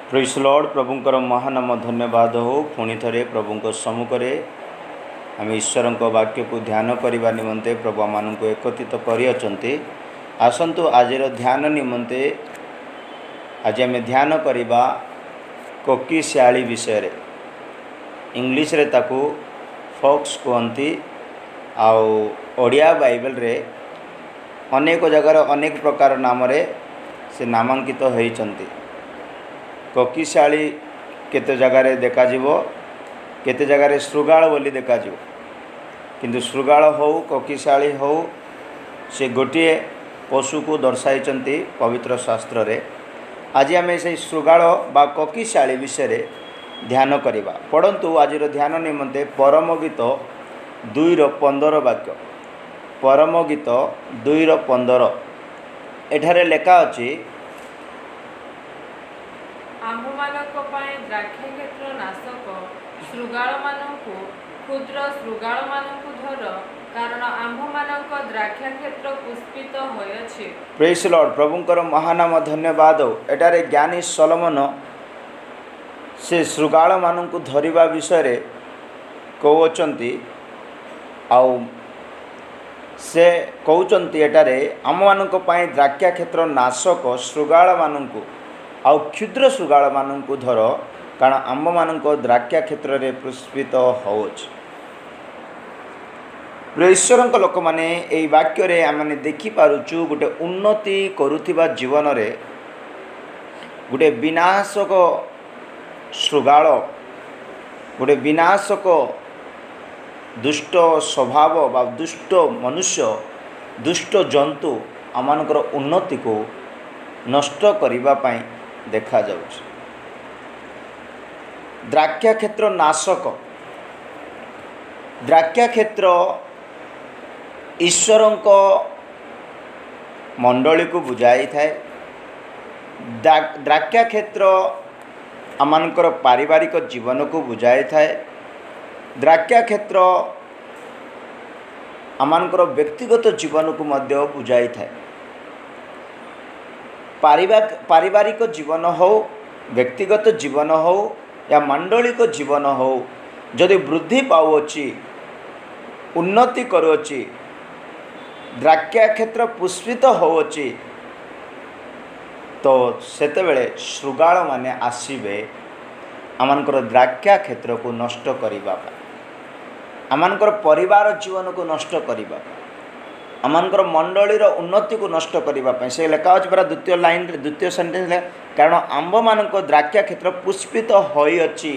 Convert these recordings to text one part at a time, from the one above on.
Praise Lord प्रभुंकर Mahanama धन्यवाद हो पुणी थे प्रभु सम्मुखें आम ईश्वर वाक्य को ध्यान करने निमंते प्रभु आम एकत्रित कर आसतु आज ध्यान निमंते आज आम ध्यान करवा कोकिशियाली विषय इंग्लिश रे ताकू फॉक्स कहती आड़िया बाइबल रे अनेक जगार अनेक प्रकार नाम से नामांकित होती कोकिशियाली केते जगार देखा केते जगार श्रृगाल बोली देखा किंतु श्रृगाल हो कोकिशियाली हो से गोटे पशु को दर्शाई पवित्र शास्त्र रे आज आम से श्रृगाल बा कोकिशियाली विषय ध्यान करवा पढ़ंतु आज ध्यान निमंते परम गीत 2:15 वाक्य परम गीत 2:15 एठारे लेखा अछि आम्भमानक पाए द्राक्षा क्षेत्र नाशक श्रृगालमानंकु क्षुद्र श्रृगालमानंकु धर कारण आम्भमानक द्राक्षा क्षेत्र पुष्पित होयछि। प्रेज लॉर्ड प्रभुंकर महानाम धन्यवाद। एटारे ज्ञानी सलोमन से श्रृगाल मानंकु धरिबा विषय कहउचंती आउ से कहउचंती एटारे आममानक पाए द्राक्षा क्षेत्र नाशक श्रृगाल मानंकु आउ क्षुद्र श्रृगाल मानंकु धर कारण आंब मानंक द्राक्षा क्षेत्र रे पुष्पित होउछ। ईश्वर लोक मैंने यही वाक्य रे आम देखि पारुचु गोटे उन्नति करुथिबा जीवन रे गोटे विनाशक श्रृगाल गोटे विनाशक दुष्ट स्वभाव बा दुष्ट मनुष्य दुष्ट जंतु आमनकर उन्नति को नष्ट करिबा पाई देखा जाउछ। द्राक्षा क्षेत्र नाशक द्राक्षा क्षेत्र ईश्वरंक मंडली को बुझाई थाए। द्राक्षा क्षेत्र आमनकर पारिवारिक जीवन को बुझाई थाए। द्राक्षा क्षेत्र आमनकर व्यक्तिगत जीवन को मध्य बुझाई थाए। पारिवारिक जीवन हो व्यक्तिगत जीवन हो या मंडलिक जीवन हो जदि वृद्धि पाउछि उन्नति करुछि द्राक्षा क्षेत्र पुष्पित होउछि तो सेतेबेले श्रृगाल माने आसीबे आमनकर द्राक्षा क्षेत्र को नष्ट करिबा आमनकर परिवार जीवन को नष्ट करिबा आमनकर मंडलीर उन्नति को नष्ट करने से लेखा अच्छे पूरा द्वितीय लाइन द्वितीय सेंटेंस कारण आंब मानक द्राक्षा क्षेत्र पुष्पित होइछि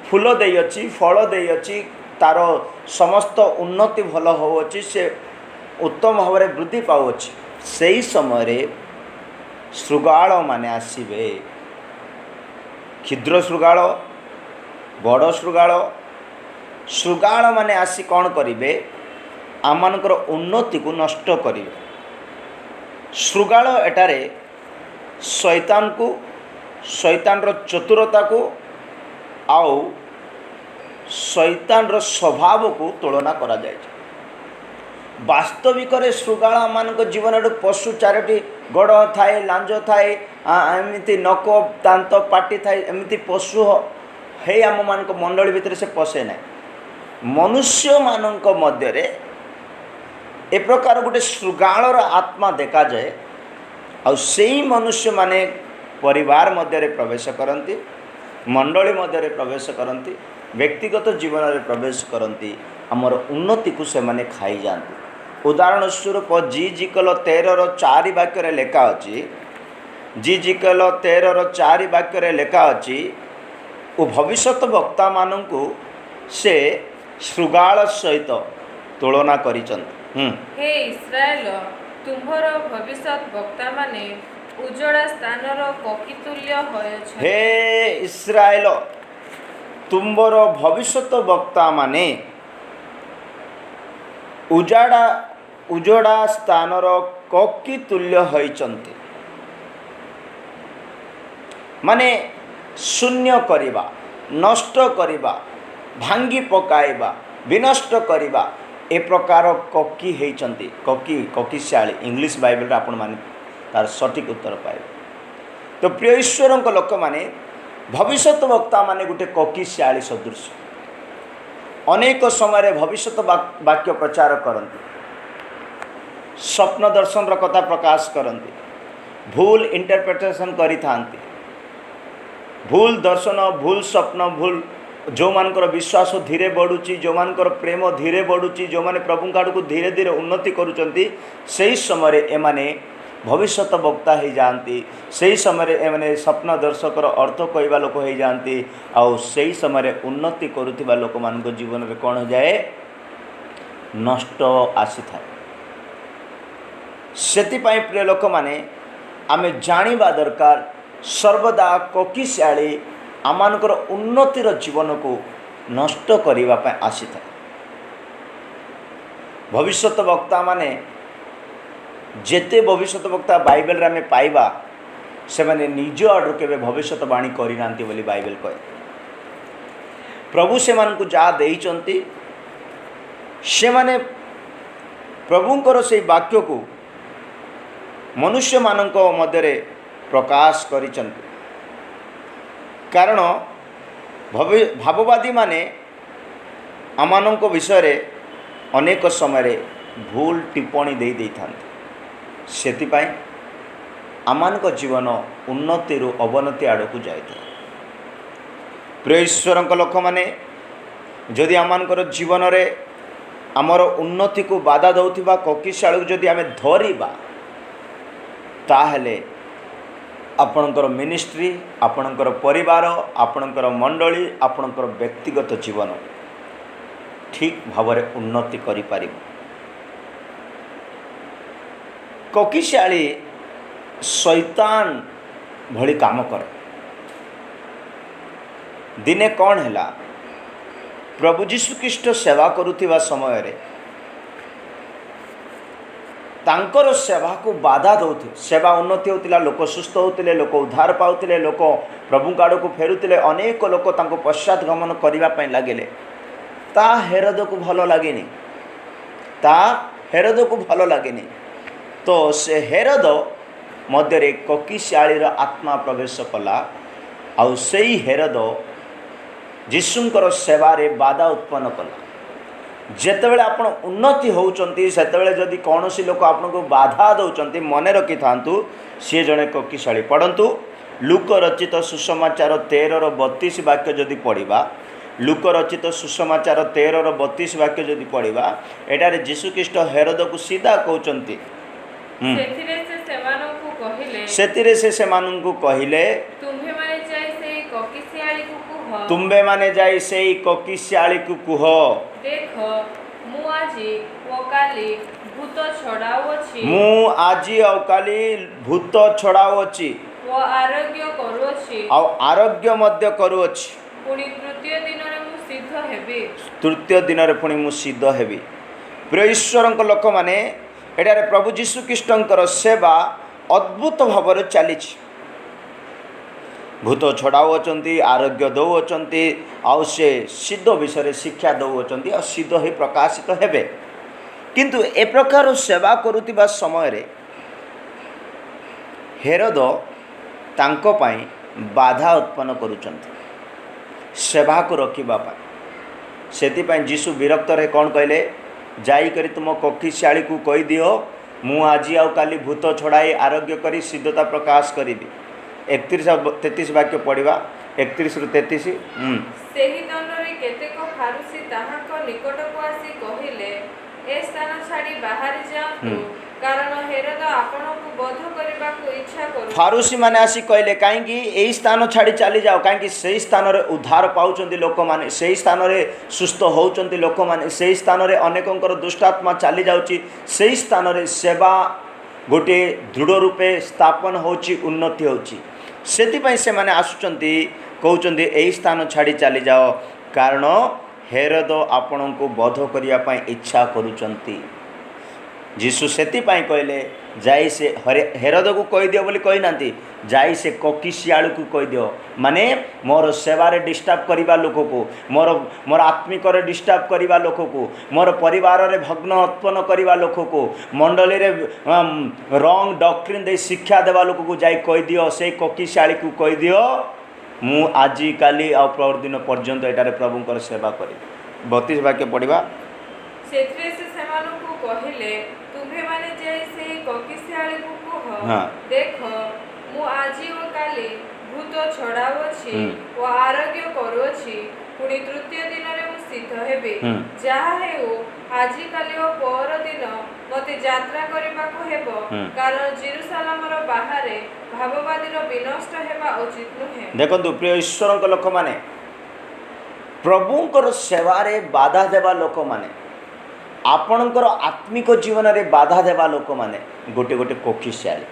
फूल देइछि फल देइछि तार समस्त उन्नति भल होउछि से उत्तम भाव में वृद्धि पाउछि सही समय श्रृगाल माने आसीबे क्षुद्र श्रृगाल बड़ श्रृगाल श्रृगाल माने आसी कौन करिवे आमनकर उन्नति को नष्ट करिवे। श्रृगाल एटारे शैतान को शैतान रो चतुरता को आउ शैतान रो स्वभाव को तुलना करा जाय। वास्तविक रे श्रृगाल मानक जीवन पशु चारोटी गड़ थाए लांज थाए एमती नक दांत पाटी थाए एमती पशु हे आम मानक मंडली भितर से पशे ना मनुष्य मानक मध्य रे ए प्रकार गोटे श्रृगालर आत्मा देखा जाए आई मनुष्य माने परिवार मध्य प्रवेश करती मंडली मध्य प्रवेश करती व्यक्तिगत जीवन में प्रवेश करती आमर उन्नति को से माने खाई जाती। उदाहरण स्वरूप जी.जी.कल 13:4 वाक्य लेखा अच्छी जी.जी.कल 13:4 वाक्य लेखा अच्छी ओ भविष्यत वक्ता मानू से श्रृगाल सहित तुलना करिचंती। हे इस्राएल तुम्हर भविष्यत वक्ता माने उजड़ा स्थानर कोकितुल्य होयछ। हे इस्राएल तुम्बर भविष्यत वक्ता माने उजड़ा स्थानर कोकितुल्य होइचंती माने शून्य करिबा नष्ट करिबा भांगी पकाइबा विनष्ट करिबा ए प्रकार कोकी होइचंती कोकिशियाली इंग्लिश बाइबल आपण माने तार सटीक उत्तर पाइबे। तो प्रिय ईश्वर लोक मैंने भविष्यत वक्ता माने गोटे कोकिशियाली सदृश अनेक समय भविष्यत वाक्य प्रचार करती, स्वप्न दर्शन कथा प्रकाश करती, भूल इंटरप्रिटेशन करी थांती, भूल दर्शन भूल स्वप्न भूल जो मानकर विश्वास धीरे बढ़ुची, जो मानकर प्रेम धीरे बढ़ुची, जो माने प्रभु आड़ को धीरे धीरे उन्नति करुचंती, सही समय एमाने भविष्यत वक्ता हो जाती, सही समय एमाने स्वप्न दर्शकर अर्थ कहवा लोक हो जाती, आउ सही समय उन्नति करुवा लोक मान जीवन में कौन हो जाए नष्ट आसी था। सेतिपाई प्रिय लोक माने आमे जानिबा दरकार सर्वदा कोकिशियाली आमानकर उन्नतिर जीवन को नष्ट करने आसी था। भविष्यत वक्ता माने जेते भविष्यत वक्ता बाइबल रे आमे पाइबा से माने निज आडू केबे भविष्यतवाणी करि नांती बोली बाइबल कहे। प्रभु से मानकु जा देइचंती से माने प्रभुंकर से वाक्य को मनुष्य मानक मध्य प्रकाश करिचंती। कारण भाववादी माने आमानक विषय रे अनेक समय भूल टिप्पणी दे दे थांती, सेतिपाई आमानक जीवन उन्नति रु अवनति आड़ को जाए। प्रिय ईश्वर लोक मैंने जदि आमानकर जीवन रे आमर उन्नति को बाधा दौथिबा कोकिशियाली जदि आमे धरिबा ताहेले आपणकर मिनिस्ट्री, आपणकर परिवार, आपणकर मंडली, आपणकर व्यक्तिगत जीवन ठीक भाव में उन्नति करि पारिबो। कोकिशियाली शैतान भली काम करे। दिने कौन हैला प्रभु जीशु ख्रीष्ट सेवा करुथिबा समय रे तांकर सेवा को बाधा दौथे, सेवा उन्नति होतिला, लोक सुस्थ होतिले, लोक उद्धार पाउतिले, लोक प्रभु आड़ को फेरुतिले, अनेक लोक तांको पश्चात गमन करिबा पई लागिले। ता हेरोद को भल लागेनी, ता हेरोद को भल लागेनी। तो से हेरोद मध्य कोकिशियाली आत्मा प्रवेश कला, आउ सेई हेरोद जीशुंकर सेवारे बाधा उत्पन्न कला। जेतेबेले आपण उन्नति होउचंती सेतेबेले जदि कौनसी लोक आपण को बाधा दौचंती मन रखि थांतु सी जड़े कोकिशियाली। पढ़ंतु लूक रचित सुसमाचार 13:32 वाक्य जदि पढ़ा, लूक रचित सुसमाचार 13:32 वाक्य जदि पढ़ा, एटारे जीशु ख्रीष्ट हेरोद को सीधा कहउचंती, सेतिरे से सेमानंकु कहिले तुम्बे माने जाई सेई कोकिशियाली को कुह, देख मु आजी ओकाली भूत छड़ाउछि, मु आजी ओकाली भूत छड़ाउछि ओ आरोग्य करूछि, आ आरोग्य मध्य करूछि, पुणी तृतीय दिन रे मु सिद्ध हेबी, तृतीय दिन रे पुणी मु सिद्ध हेबी। प्रिय ईश्वरक लोक माने एटारे प्रभु जीशु ख्रीष्टंकर सेवा अद्भुत भाव में चली। भूत छड़ाऊँच, आरोग्य दौरान, आउ से सिद्ध विषय शिक्षा दौरान, आ सिद्ध ही प्रकाशित हेबे। किंतु ए प्रकार सेवा करुवा समय रे हेरोद तांको पाई बाधा उत्पन्न करुचंती सेवा को रखिबा पाई। सेतिपाई जीशु विरक्त रे कौन कहले, जाई करी तुम कोकिशियाली को कहि दियो मु आज आउ काली भूत छड़ाई आरोग्य करी सिद्धता प्रकाश करी। 31-33 वाक्य पढ़ा, 31-33। सेही दंडरे केतेक फारुसी ताहाक निकटको आसी कहिले, ए स्थान छाड़ी बाहर जाओ, कारण हेरोद आपनको बोध करबा को इच्छा करू। फारुसी माने आसी कहले काहेकि एई स्थान छाड़ी चली जाओ, काहेकि सेही स्थान रे उद्धार पाउचंती लोक माने, सेही स्थान रे सुस्थ होउचंती लोक माने, सेही स्थान रे अनेकंकर दुष्टात्मा चली जाउची, सेही स्थान रे सेवा गोटे दृढ़ रूपे स्थापन होउची, उन्नति होउची। सेतिपाई से माने आसुचंती कहउचंती एई स्थान छाड़ी चली जाओ, कारण हेरोद आपनको बोध करिया पई इच्छा करूचंती। जीशु से कहले जाई से हेरोद को कहीदियो बोली कही ना जाई से ककिशियालू को कहीदियो माने मोर सेवारे डिस्टर्ब करवा लोक को मोर मोर आत्मिक डिस्टर्ब करवा लोक को मोर परिवार रे भग्न उत्पन्न करवा लोक को मंडली रे रंग डॉक्ट्रिन दे शिक्षा देवा लोक को जाई कहीदियो से ककिशियाली को कहीदियो मु आजी काली आ परदिन पर्यंत एटारे प्रभुंकर सेवा करी 32 वाक्य पढ़िबा सेथरे से सेमानकु कहिले तुभे माने जाई से ककिशियाली को कह हाँ। देख मु आजी ओ काली भूत छड़ावछि ओ आरोग्य करूछि पुणी तृतीय दिन रे मु सिद्ध हेबे जहा हेउ आजी काली ओ पर दिन मते यात्रा करबा को हेबो कारण जेरूशलेम रो बाहरे भाववादी रो विनष्ट हेबा उचित नुहे। देखंतु प्रिय ईश्वर को लोक माने प्रभुंकर सेवारे बाधा देवा लोक माने आपणकर आत्मिक जीवन रे बाधा देवा लोक माने गोटे गोटे ककिशियाली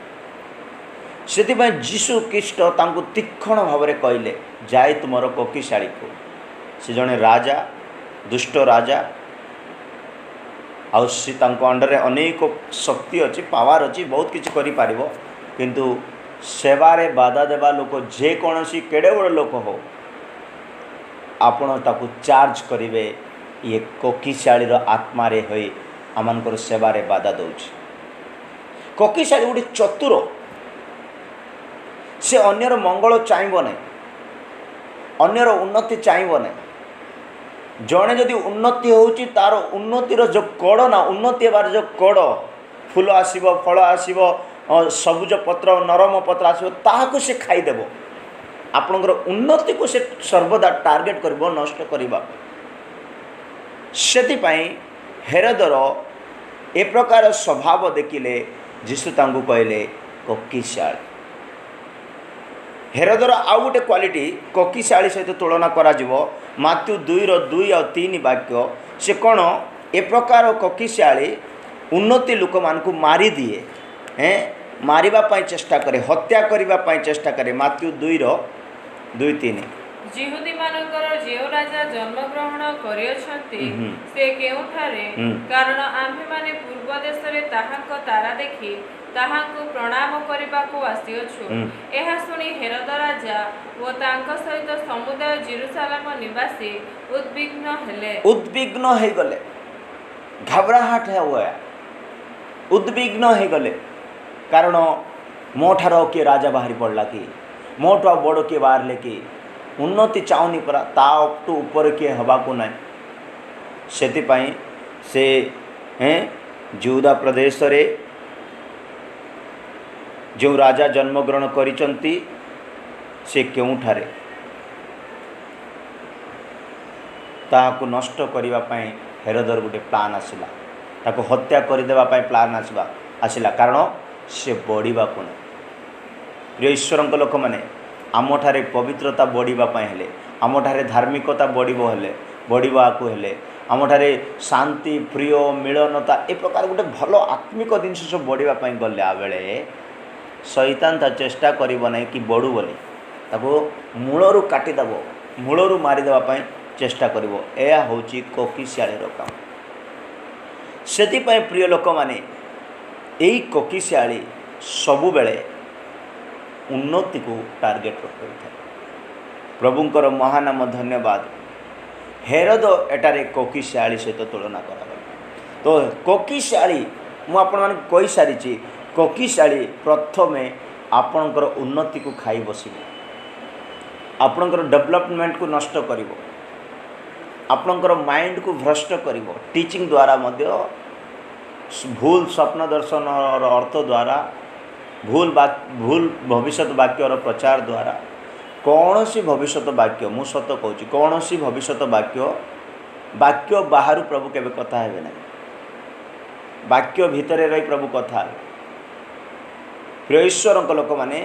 से जीशु ख्रीष्ट तांको तीक्षण भाव में कहले जाए तुमर ककिशियाली को से जड़े राजा दुष्ट राजा आउ सी अंडर रे अनेक शक्ति अच्छी पावर अच्छी बहुत किसी करि किंतु सेवारे बाधा देवा लोक जेकोसी केड़े बड़ लोक हो आपण ताकू चार्ज करेंगे ये ककिशियाली आत्मा रे होई आमनकर सेवारे बाधा दौच ककिशियाली गोटे चतुर से अन्यर मंगल चाहब ना अन्यर उन्नति चाहब ना जड़े जदि उन्नति होची तार उन्नतिर जो कड़ ना उन्नति बार जो कड़ फूल आसब फल आसब सबुज पत्र नरम पत्र आसब ताकू से खाईदेव आपणकर उन्नति को से सर्वदा टार्गेट कर नष्ट करने से हेरोदर ए प्रकार स्वभाव देखिले जीशु तांकु कहले ककिशियाली हेरोदर आउ गोटे क्वालिटी ककिशियाली सहित तुलना करा जिवो मात्यु 2:2 और 3 वाक्य से कौन ए प्रकार ककिशियाली उन्नति लोक मान को मारी दिए हैं मारिबा चेष्टा करे हत्या करने चेष्टा करे मात्यु 2:2-3 जिहुदी मानकर जेउ राजा जन्म ग्रहण करियछंती से केउठारे कारण आम्भे माने पूर्व देश रे ताहाक तारा देखि ताहाको प्रणाम करबाको आसीअछु एहा सुनी हेरोद राजा ओ तांक सहित समुदाय जेरूशलेम निवासी उद्विग्न हे गले घबराहट है हुआ उद्विग्न हे गले कारण मोठार किए राजा बाहरी पड़ला कि मोटा बड़ किए बाहर लेकि उन्नति चाहूनी परा ताटू ऊपर किए हवा को ना से यहूदा प्रदेश रे जो राजा जन्मग्रहण करिचंती से केउठारे ताहाको नष्ट करिबा पई हेरोदर गोटे प्लान आसिला ताको हत्या करदेवा पई प्लान आसिला कारण से बढ़िबा को ना प्रिय ईश्वरंक लोक माने आमठारे पवित्रता बढ़िबा पई हेले आमठारे धार्मिकता बढ़िबा को हेले आमठारे शांति प्रिय मिलनता ए प्रकार गोटे भल आत्मिक जिनस सब बढ़िबा पई गले बेले शैतान ता चेष्टा करिबो नै कि बढ़ू बोली ताको मूलरू काटिदेव मूलरू मारिदेवा पई चेष्टा करिबो एया होची ककिशियाली रो काम सेति पई प्रिय लोक माने एई ककिशियाली सबु बेले उन्नति को टार्गेट रखता प्रभुंकर महानाम धन्यवाद हेरोद एटारे ककिशियाली सहित तुलना करा तो ककिशियाली मु आपण मान कहि सारिची ककिशियाली प्रथमे आपणकर उन्नति को खाई बसिबो आपणकर डेवलपमेंट को नष्ट करिवो आपणकर माइंड को भ्रष्ट करिवो टीचिंग द्वारा मध्य भूल स्वप्न दर्शन और अर्थ द्वारा भूल भविष्य वाक्यर प्रचार द्वारा कौन सी भविष्य वाक्य मु सत कहूँ कौन सी भविष्य वाक्य बाहर प्रभु केबे कथा हेबे ना वाक्य भितर रही प्रभु कथा प्रिय ईश्वर लोक मैंने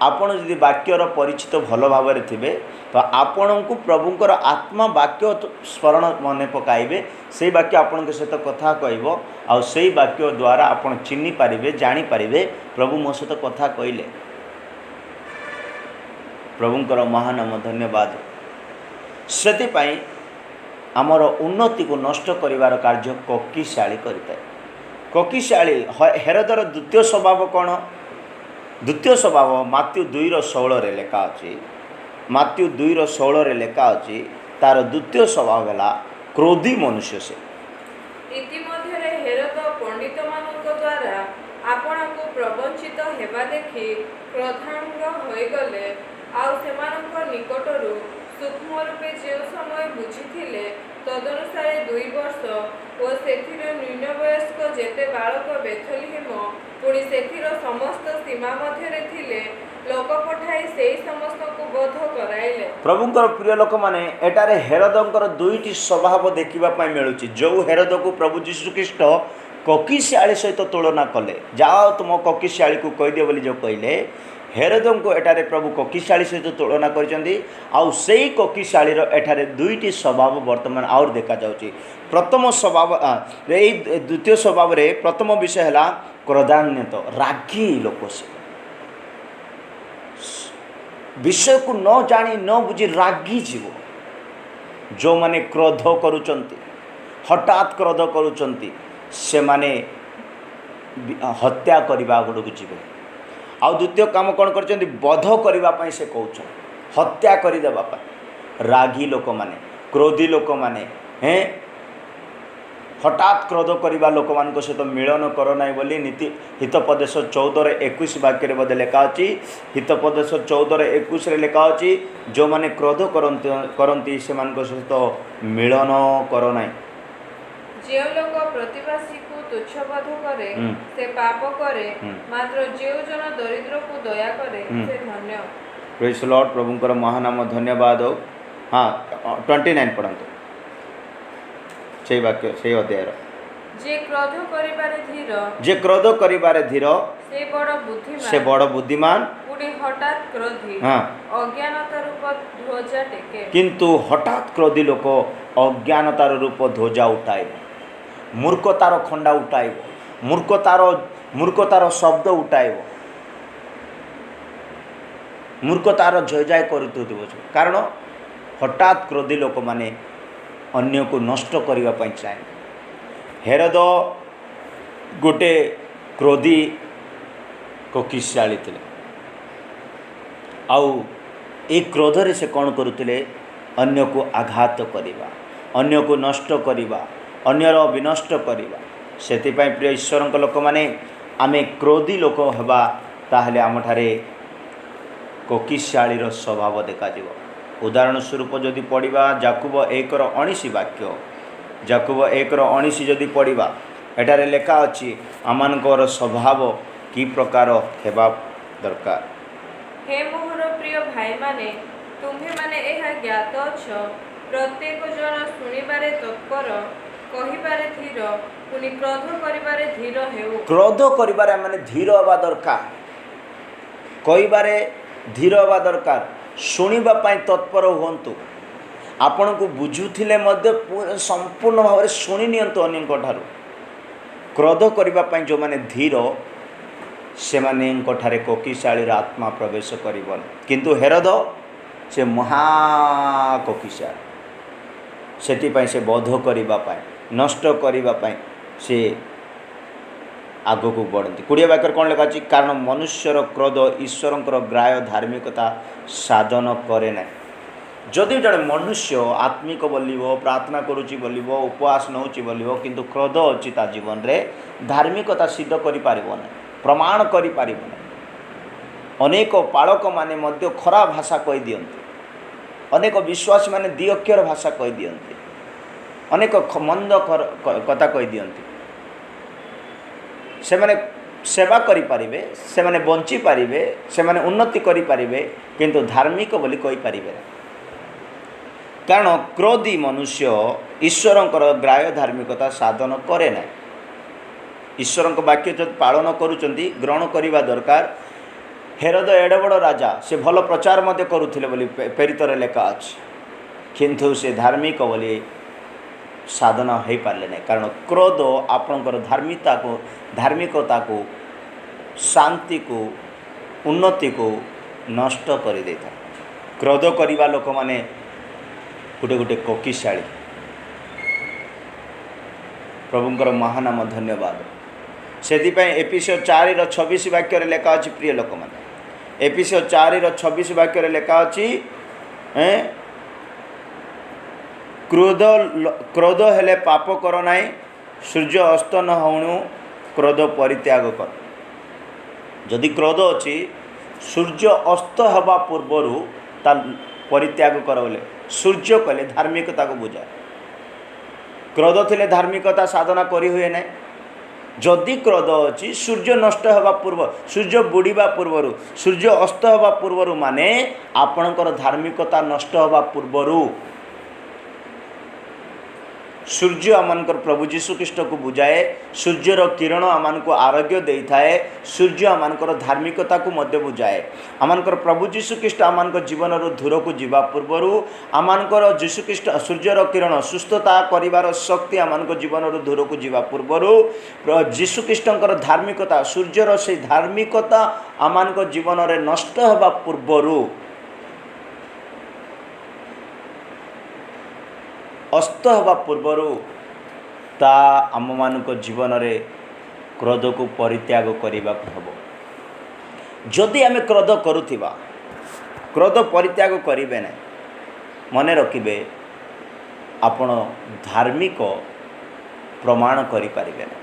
आपण जदि वाक्यर परिचित भल भाव में थे तो आपण को प्रभुंकर आत्मा वाक्य स्मरण मन पकाइबे से वाक्य आपण सहित कथा कहब आ से वाक्य द्वारा आपण चिन्ह पारे जानीपारे प्रभु मो सहित कथा कहले प्रभुंकर महानाम धन्यवाद से आमर उन्नति को नष्ट करिवार कार्य ककिशियाली करिताए कोकिशाली हेरोदर द्वितीय स्वभाव कौन द्वितीय स्वभाव मात्यु 2:16 लेखा अच्छी मात्यु 2:16 लेखा अच्छी तार द्वितीय स्वभाव है क्रोधी मनुष्य से इतिमध्यरे हेरोद पंडित मानक द्वारा आपणको प्रवंचित हेबा देखि क्रोधांग होइगले आउ सेमानक निकटरू सूक्ष्म रूपे जे समय बुझिथिले तदनुसारे 2 वर्ष ओ सेथिर न्यून वयस्क जेते बालक बेथलीहेम पुणी सेथिर समस्त सीमा मध्यरे थिले लोक पठाई सेही समस्त को बोध कराइले। प्रभुंकर प्रिय लोक माने एटारे हेरोदंकर दुईटी स्वभाव देखिबा पई मिलुची जो हेरोद को प्रभु यीशु ख्रीष्ट कोकिशाली सहित तुलना कले जाओ तुम कोकिशाली को कह दियो बोली जो कहले हेरोदं को एटारे प्रभु कोकिशाली सहित तुलना करचंदी आउ सेही कोकिशालीर एटारे दुईटी स्वभाव वर्तमान आउर देखा जाउची। प्रथम स्वभाव एई द्वितीय स्वभाव रे प्रथम विषय हला क्रोधान्वित रागी लोक से विषय को न जानी न बुझी रागी जीव जो माने क्रोध करुचंती हठात क्रोध करुचंती से माने हत्या करबा गुडକୁ जीवे आ द्वितीय काम कौन करचंती बध करबा पई से कहउछ हत्या करि देबा पई रागी लोक माने क्रोधी लोक माने हैं हठात क्रोध करवा लोक मान सहित मिलन कर ना बोली नीति हितोपदेश 14:21 वाक्य बोधे लेखा अच्छी हितोपदेश 14:21 लेखा अच्छी जो माने क्रोध करती से सहित मिलन कर ना जे लोक प्रतिवासी को तुच्छबोध करे से पाप करे मात्र जे जन दरिद्र को दया करे से धन्य। प्रेज द लॉर्ड प्रभुंकर महानाम धन्यवाद हो। हाँ 29 पढ़ंतु से वाक्य से अध्याय जे क्रोध करिबारे धीर जे क्रोध करिबारे धीर से बड़ बुद्धिमान पुणी हठात क्रोधी हाँ अज्ञानता रूप ध्वजा टेके किंतु हठात क्रोधी लोक अज्ञानतार रूप ध्वजा उठाए मूर्खतार खंडा उठाए मूर्खतार शब्द उठाए मूर्खतार जय जय करुथुथिबो कारण हठात क्रोधी लोक माने अन्य को नष्ट करने पाई चाहे। हेरोद गोटे क्रोधी कोकिशाली थे आउ ए क्रोधरे से कौन करुले अन्य को आघात करवा अन्य को नष्ट करवा अन्यर विनष्ट करवा से प्रिय ईश्वर लोक मैंने आमे क्रोधी लोक हवा ताहले आमठारे कोकिशालीर स्वभाव देखा उदाहरण स्वरूप जदि पढ़ा जाकुब 1:19 वाक्य जाकुब 1:19 जदि पढ़ा एटारे लेखा अच्छी आमानकर स्वभाव कि प्रकार हेबा दरकार। हे मोहर प्रिय भाई माने तुम्हे माने एहा ज्ञात अछ प्रत्येक जन सुनिबारे तत्पर कहिबारे धीर पुनि क्रोध करिबारे धीर हेउ क्रोध करिबारे माने धीर हवा दरकार कहिबारे धीर हवा दरकार शुणा तत्पर हूँ आपण को बुझुले संपूर्ण भाव में शुणी नियंतु अन्य क्रोध करने जो मैंने धीर से माने कोकिशालीर आत्मा प्रवेश कर किंतु हेरोद से महाकोकिशाली से बोध करने नष्ट करने से आग को बढ़ती 20 वाक्य कौन लिखा अच्छी कारण मनुष्यर क्रोध ईश्वर ग्राह्य धार्मिकता साधन करे ना जदि जड़े मनुष्य आत्मिक बोलिबो प्रार्थना करुच्ची बोलिबो उपवास नौची बोलिबो किंतु क्रोध अच्छी ता जीवन रे धार्मिकता सिद्ध करि पारिबो ना प्रमाण करि पारिबो ना अनेक पालक माने मध्य खरा भाषा कहि दियंती अनेक विश्वासी माने द्वि अक्षर भाषा कहि दियंती अनेक मंद कथा कहि दियंती से माने सेवा करि पारिबे से माने बंची पारिबे से माने उन्नति करि पारिबे किंतु धार्मिक बोली कहि पारिबे ना कारण क्रोधी मनुष्य ईश्वरंकर ग्राह्य धार्मिकता साधन करे ना ईश्वर वाक्य जो पालन करुचंती ग्रहण करवा दरकार। हेरोद एडे बड़ राजा से भल प्रचार मध्य करुथिले बोली प्रेरितर लेखा अछि किंतु से धार्मिक बोली साधन हो पारे ना कारण क्रोध आपणकर धार्मिकता को शांति को उन्नति को नष्ट कर दे था। क्रोध करवा लोक माने गोटे गोटे कोकिशाली प्रभुंकर महानाम धन्यवाद। ସେଥିପାଇଁ ଏପିସିଓ 4:26 ବାକ୍ୟରେ ଲେଖା ଅଛି ପ୍ରିୟ ଲୋକମାନେ, ଏପିସିଓ 4:26 ବାକ୍ୟରେ ଲେଖା ଅଛି କ୍ରୋଧ ହେଲେ ପାପ କର ନାହିଁ, ସୂର୍ଯ୍ୟ ଅସ୍ତ ନ ହେଉଣୁ କ୍ରୋଧ ପରିତ୍ୟାଗ କର। ଯଦି କ୍ରୋଧ ଅଛି ସୂର୍ଯ୍ୟ ଅସ୍ତ ହେବା ପୂର୍ବରୁ ତା ପରିତ୍ୟାଗ କର ବୋଲେ ସୂର୍ଯ୍ୟ କହିଲେ ଧାର୍ମିକତାକୁ ବୁଝାଏ। କ୍ରୋଧ ଥିଲେ ଧାର୍ମିକତା ସାଧନା କରି ହୁଏ ନାହିଁ। ଯଦି କ୍ରୋଧ ଅଛି ସୂର୍ଯ୍ୟ ନଷ୍ଟ ହେବା ପୂର୍ବ, ସୂର୍ଯ୍ୟ ବୁଡ଼ିବା ପୂର୍ବରୁ, ସୂର୍ଯ୍ୟ ଅସ୍ତ ହେବା ପୂର୍ବରୁ ମାନେ ଆପଣଙ୍କର ଧାର୍ମିକତା ନଷ୍ଟ ହେବା ପୂର୍ବରୁ। ସୂର୍ଯ୍ୟ ଆମମାନଙ୍କର ପ୍ରଭୁ ଯୀଶୁଖ୍ରୀଷ୍ଟକୁ ବୁଝାଏ। ସୂର୍ଯ୍ୟର କିରଣ ଆମମାନଙ୍କୁ ଆରୋଗ୍ୟ ଦେଇଥାଏ। ସୂର୍ଯ୍ୟ ଆମମାନଙ୍କର ଧାର୍ମିକତାକୁ ମଧ୍ୟ ବୁଝାଏ। ଆମମାନଙ୍କର ପ୍ରଭୁ ଯୀଶୁଖ୍ରୀଷ୍ଟ ଆମମାନଙ୍କ ଜୀବନର ଦୂରକୁ ଯିବା ପୂର୍ବରୁ ଆମମାନଙ୍କର ଯୀଶୁଖ୍ରୀଷ୍ଟ ସୂର୍ଯ୍ୟର କିରଣ ସୁସ୍ଥତା କରିବାର ଶକ୍ତି ଆମମାନଙ୍କ ଜୀବନର ଦୂରକୁ ଯିବା ପୂର୍ବରୁ ଯୀଶୁଖ୍ରୀଷ୍ଟଙ୍କର ଧାର୍ମିକତା, ସୂର୍ଯ୍ୟର ସେହି ଧାର୍ମିକତା ଆମମାନଙ୍କ ଜୀବନରେ ନଷ୍ଟ ହେବା ପୂର୍ବରୁ, ଅସ୍ତ ହେବା ପୂର୍ବରୁ ତା ଆମମାନଙ୍କ ଜୀବନରେ କ୍ରୋଧକୁ ପରିତ୍ୟାଗ କରିବାକୁ ହେବ। ଯଦି ଆମେ କ୍ରୋଧ କରୁଥିବା, କ୍ରୋଧ ପରିତ୍ୟାଗ କରିବେ ନାହିଁ, ମନେ ରଖିବେ ଆପଣ ଧାର୍ମିକ ପ୍ରମାଣ କରିପାରିବେ ନାହିଁ।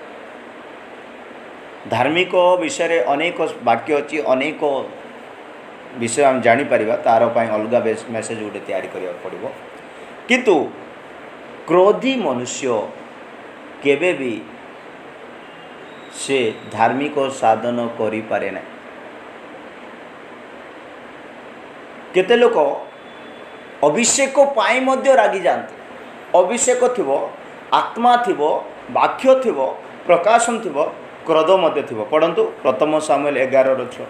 ଧାର୍ମିକ ବିଷୟରେ ଅନେକ ବାକ୍ୟ ଅଛି, ଅନେକ ବିଷୟ ଆମେ ଜାଣିପାରିବା, ତାର ପାଇଁ ଅଲଗା ମେସେଜ ଗୋଟେ ତିଆରି କରିବାକୁ ପଡ଼ିବ। କିନ୍ତୁ କ୍ରୋଧୀ ମନୁଷ୍ୟ କେବେ ବି ସେ ଧାର୍ମିକ ସାଧନ କରିପାରେ ନାହିଁ। କେତେ ଲୋକ ଅଭିଷେକ ପାଇଁ ମଧ୍ୟ ରାଗିଯାଆନ୍ତି। ଅଭିଷେକ ଥିବ, ଆତ୍ମା ଥିବ, ବାକ୍ୟ ଥିବ, ପ୍ରକାଶନ ଥିବ, କ୍ରୋଧ ମଧ୍ୟ ଥିବ। ପଢ଼ନ୍ତୁ ପ୍ରଥମ ସାମୁଏଲ 11:6।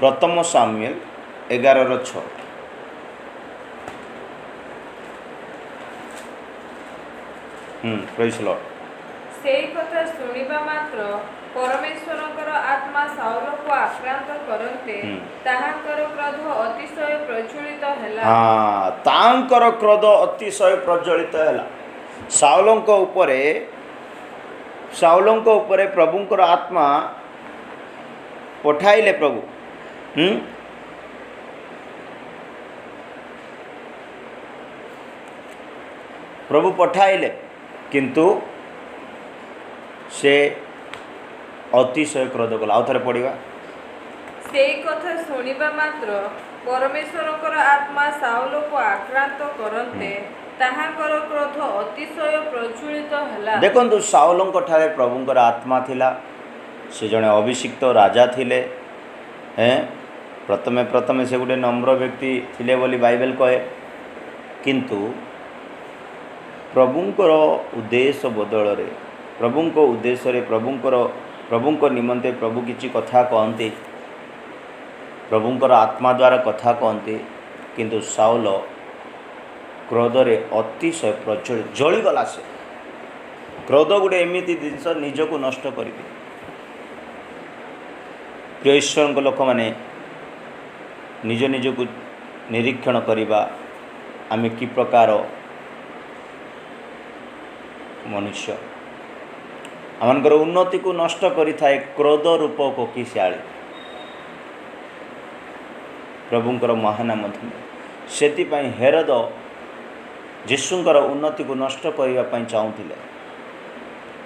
ପ୍ରଥମ ସାମୁଏଲ 11:6। ପ୍ରେଜ୍ ଲର୍ଡ। ସେଇ କଥା ଶୁଣିବା ମାତ୍ର ପରମେଶ୍ୱରଙ୍କର ଆତ୍ମା ସାଉଲକୁ ଆକ୍ରାନ୍ତ କରନ୍ତେ ତାହାଙ୍କର କ୍ରୋଧ ଅତିଶୟ ପ୍ରଜ୍ୱଳିତ ହେଲା। ତାଙ୍କର କ୍ରୋଧ ଅତିଶୟ ପ୍ରଜ୍ୱଳିତ ହେଲା। ସାଉଲଙ୍କ ଉପରେ ପ୍ରଭୁଙ୍କର ଆତ୍ମା ପଠାଇଲେ। ପ୍ରଭୁ ପଠାଇଲେ, କିନ୍ତୁ ସେ ଅତିଶୟ କ୍ରୋଧ କଲା। ଆଉ ଥରେ ପଢ଼ିବା। ସେଇ କଥା ଶୁଣିବା ମାତ୍ର ପରମେଶ୍ୱରଙ୍କର ଆତ୍ମା ସାଉଲକୁ ଆକ୍ରାନ୍ତ କରନ୍ତେ ତାହାଙ୍କର କ୍ରୋଧ ଅତିଶୟ ପ୍ରଜ୍ୱଳିତ ହେଲା। ଦେଖନ୍ତୁ ସାଉଲଙ୍କ ଠାରେ ପ୍ରଭୁଙ୍କର ଆତ୍ମା ଥିଲା। ସେ ଜଣେ ଅଭିଷିକ୍ତ ରାଜା ଥିଲେ। ପ୍ରଥମେ ସେ ଗୋଟେ ନମ୍ର ବ୍ୟକ୍ତି ଥିଲେ ବୋଲି ବାଇବେଲ କହେ। କିନ୍ତୁ ପ୍ରଭୁଙ୍କର ଉଦ୍ଦେଶ୍ୟ ବଦଳରେ, ପ୍ରଭୁଙ୍କ ଉଦ୍ଦେଶ୍ୟରେ, ପ୍ରଭୁଙ୍କ ନିମନ୍ତେ ପ୍ରଭୁ କିଛି କଥା କହନ୍ତି, ପ୍ରଭୁଙ୍କର ଆତ୍ମା ଦ୍ୱାରା କଥା କହନ୍ତି। କିନ୍ତୁ ସାଉଲ କ୍ରୋଧରେ ଅତିଶୟ ପ୍ରଜ୍ୱଳିତ, ଜଳିଗଲା। ସେ କ୍ରୋଧ ଗୋଟେ ଏମିତି ଜିନିଷ ନିଜକୁ ନଷ୍ଟ କରିଦିଏ। ପ୍ରିୟ ଈଶ୍ୱରଙ୍କ ଲୋକମାନେ, ନିଜକୁ ନିରୀକ୍ଷଣ କରିବା, ଆମେ କି ପ୍ରକାର ମନୁଷ୍ୟ। ଆମମାନଙ୍କର ଉନ୍ନତିକୁ ନଷ୍ଟ କରିଥାଏ କ୍ରୋଧ ରୂପ କୋକିଶାଳୀ। ପ୍ରଭୁଙ୍କର ମହାନାମ ଧନ୍ୟ। ସେଥିପାଇଁ ହେରୋଦ ଯୀଶୁଙ୍କର ଉନ୍ନତିକୁ ନଷ୍ଟ କରିବା ପାଇଁ ଚାହୁଁଥିଲେ।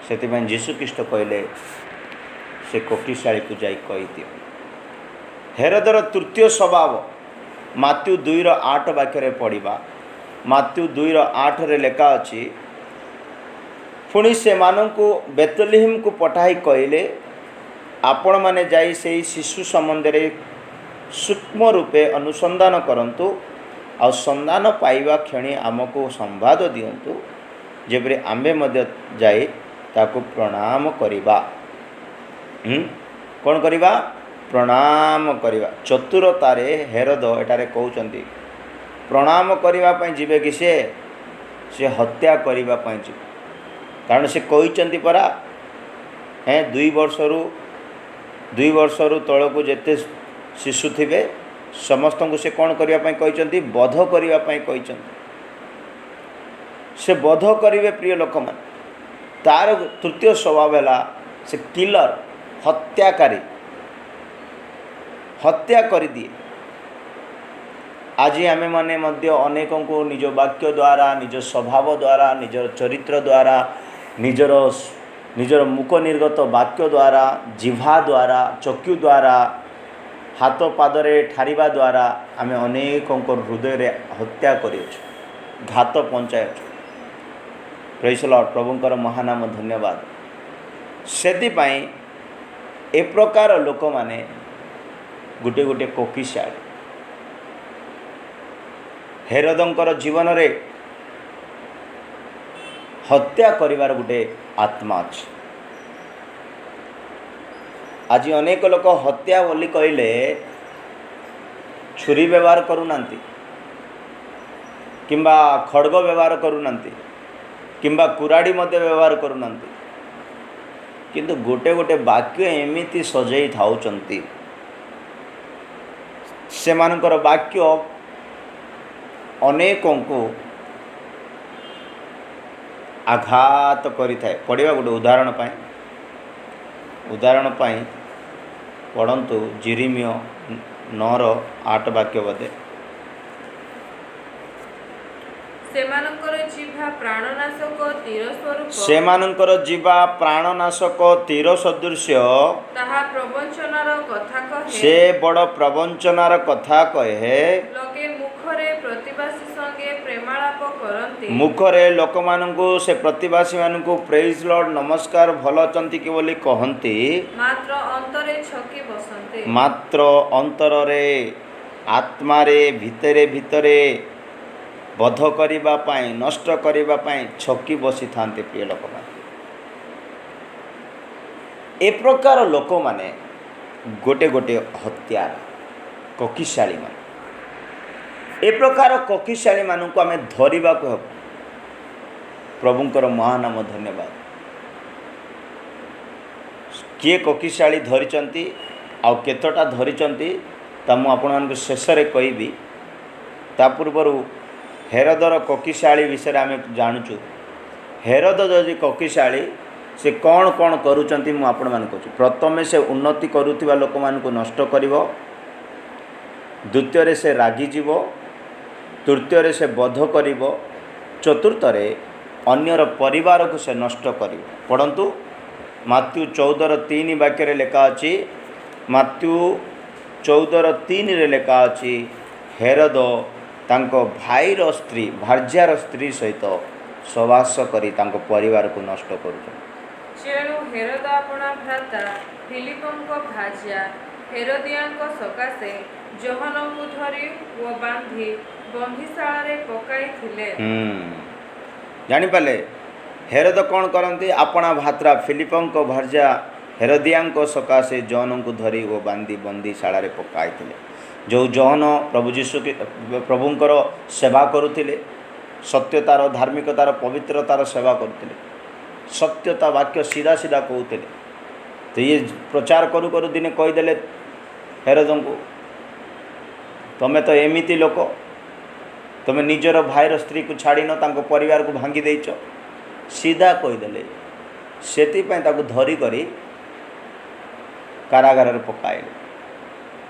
ସେଥିପାଇଁ ଯୀଶୁଖ୍ରୀଷ୍ଟ କହିଲେ ସେ କୋକିଶାଳୀକୁ ଯାଇ କହିଦିଅ। ହେରୋଦର ତୃତୀୟ ସ୍ୱଭାବ ମାତ୍ୟୁ 2:8 ବାକ୍ୟରେ ପଢ଼ିବା। ମାତ୍ୟୁ 2:8 ଲେଖା ଅଛି, ପୁଣି ସେମାନଙ୍କୁ ବେତଲେହେମକୁ ପଠାଇ କହିଲେ, ଆପଣମାନେ ଯାଇ ସେହି ଶିଶୁ ସମ୍ବନ୍ଧରେ ସୂକ୍ଷ୍ମ ରୂପେ ଅନୁସନ୍ଧାନ କରନ୍ତୁ, ଆଉ ସନ୍ଧାନ ପାଇବା କ୍ଷଣି ଆମକୁ ସମ୍ବାଦ ଦିଅନ୍ତୁ, ଯେପରି ଆମ୍ଭେ ମଧ୍ୟ ଯାଇ ତାକୁ ପ୍ରଣାମ କରିବା। କ'ଣ କରିବା? ପ୍ରଣାମ କରିବା। ଚତୁରତାରେ ହେରୋଦ ଏଠାରେ କହୁଛନ୍ତି ପ୍ରଣାମ କରିବା ପାଇଁ ଯିବେ କି ସେ ହତ୍ୟା କରିବା ପାଇଁ ଯିବେ। କାରଣ ସେ କହିଛନ୍ତି ପରା, 2 ବର୍ଷରୁ ତଳକୁ ଯେତେ ଶିଶୁ ଥିବେ ସମସ୍ତଙ୍କୁ ସେ କ'ଣ କରିବା ପାଇଁ କହିଛନ୍ତି? ବଧ କରିବା ପାଇଁ କହିଛନ୍ତି। ସେ ବଧ କରିବେ ପ୍ରିୟ ଲୋକମାନେ। ତାର ତୃତୀୟ ସ୍ୱଭାବ ହେଲା से किलर हत्याकारी हत्या कर दिए। आज आमे माने मध्य अनेकों को निज वाक्य द्वारा निज स्वभाव द्वारा निजर चरित्र द्वारा निजर मुख निर्गत वाक्य द्वारा जिह्वा द्वारा चक्षु द्वारा हाथ पादरे ठारिबा द्वारा आमे अनेकों हृदय रे हत्या करियो घात पहुँचायो। प्रेज द लॉर्ड प्रभुंकर महानाम धन्यवाद। सेदिपाई ए प्रकार लोक माने गोटे गोटे कोकिशाली हेरोदंकर जीवन रे हत्या करिवार गोटे आत्मा अछि। आज अनेक लोक हत्या बोली कहले छुरी व्यवहार करूनांती किंबा खड़ग व्यवहार करूनांती किंबा कुराड़ी मध्य व्यवहार करूनांती, किंतु गोटे गोटे वाक्य एमिति सजई थाउचंती सेमानकर वाक्य अनेकों को आघात करि थाए। पढ़िबा गोटे उदाहरण पाई पढ़ंतु जिरिमियो 9:8 वाक्य बदे। सेमानंकर जीवा प्राणनाशक तीर स्वरूप तीर सदृश ताहा प्रवंचनार कथा कहे से बड़ प्रवंचनार कथा कहे। लोके मुखरे प्रतिवासी संगे प्रेमालाप करंती मुखरे लोक मानकु से प्रतिवासी मानकु प्रेज लॉर्ड नमस्कार भल अछंती कि बोली कहंती, मात्र अंतरे छकी बसंती मात्र अंतर रे आत्मा रे भितरे भितरे बध करिबा पाई नष्ट करिबा पाई छकी बसी थांते। प्रिय लोक माने ए प्रकार लोक माने गोटे गोटे हत्यार कोकिशाली माने ए प्रकार कोकिशाली मानकु आमे धरिबा को हब। प्रभुंकर महानाम धन्यवाद। किए कोकिशाली धरिचंती आ केतटा धरिचंती ता मु आपण मानकु शेष रे कहबी। ता पूर्वरु हेरोदर कोकिशाली विषय आम जानुचु। हेरोद जदि कोकिशाली से कौन कौन करुचंती मु आपण मान कहूँ। प्रथमे से उन्नति करुथिबा लोक मानकु नष्ट करिवो, द्वितीय से रागी जीव, तृतीय से बध करिवो, चतुर्थ अन्यर परिवार को से नष्ट करिवो। पढ़ंतु मात्यु 14:3 वाक्य लेखा अछि। मात्यु 14:3 रे लेखा अछि हेरोद तांको भाईर स्त्री भार्जार स्त्री सहित सहवास करी तांको परिवार को नष्ट करुछन। जेणु हेरोद अपना भ्राता फिलिपको भार्या हेरोदियाको सकाशे जोहनକୁ धरी ओ बांधी बंधीशाला रे पकाई थिले। जानि पाले हेरोद कौन करंती अपना भात्रा फिलिपको भार्या हेरोदियाको सकाशे जोहनକୁ धरी ओ बांधी बंधीशाला रे पकाई थिले। जो जहन प्रभु जीशु प्रभुंकर सेवा करुथिले, सत्यतार धार्मिकतार पवित्रतार सेवा करुथिले, सत्यता वाक्य सीधा सीधा कहते। तो ये प्रचार करू करू दिने कहीदेले हेरोदन को, तमें तो एमिति लोक, तुम्हें निजर भाईर स्त्री को छाड़न तांको परिवार को भांगी देच, सीधा कहीदेले। सेतिपई ताकु धरी करी कारागार रे पकाइले,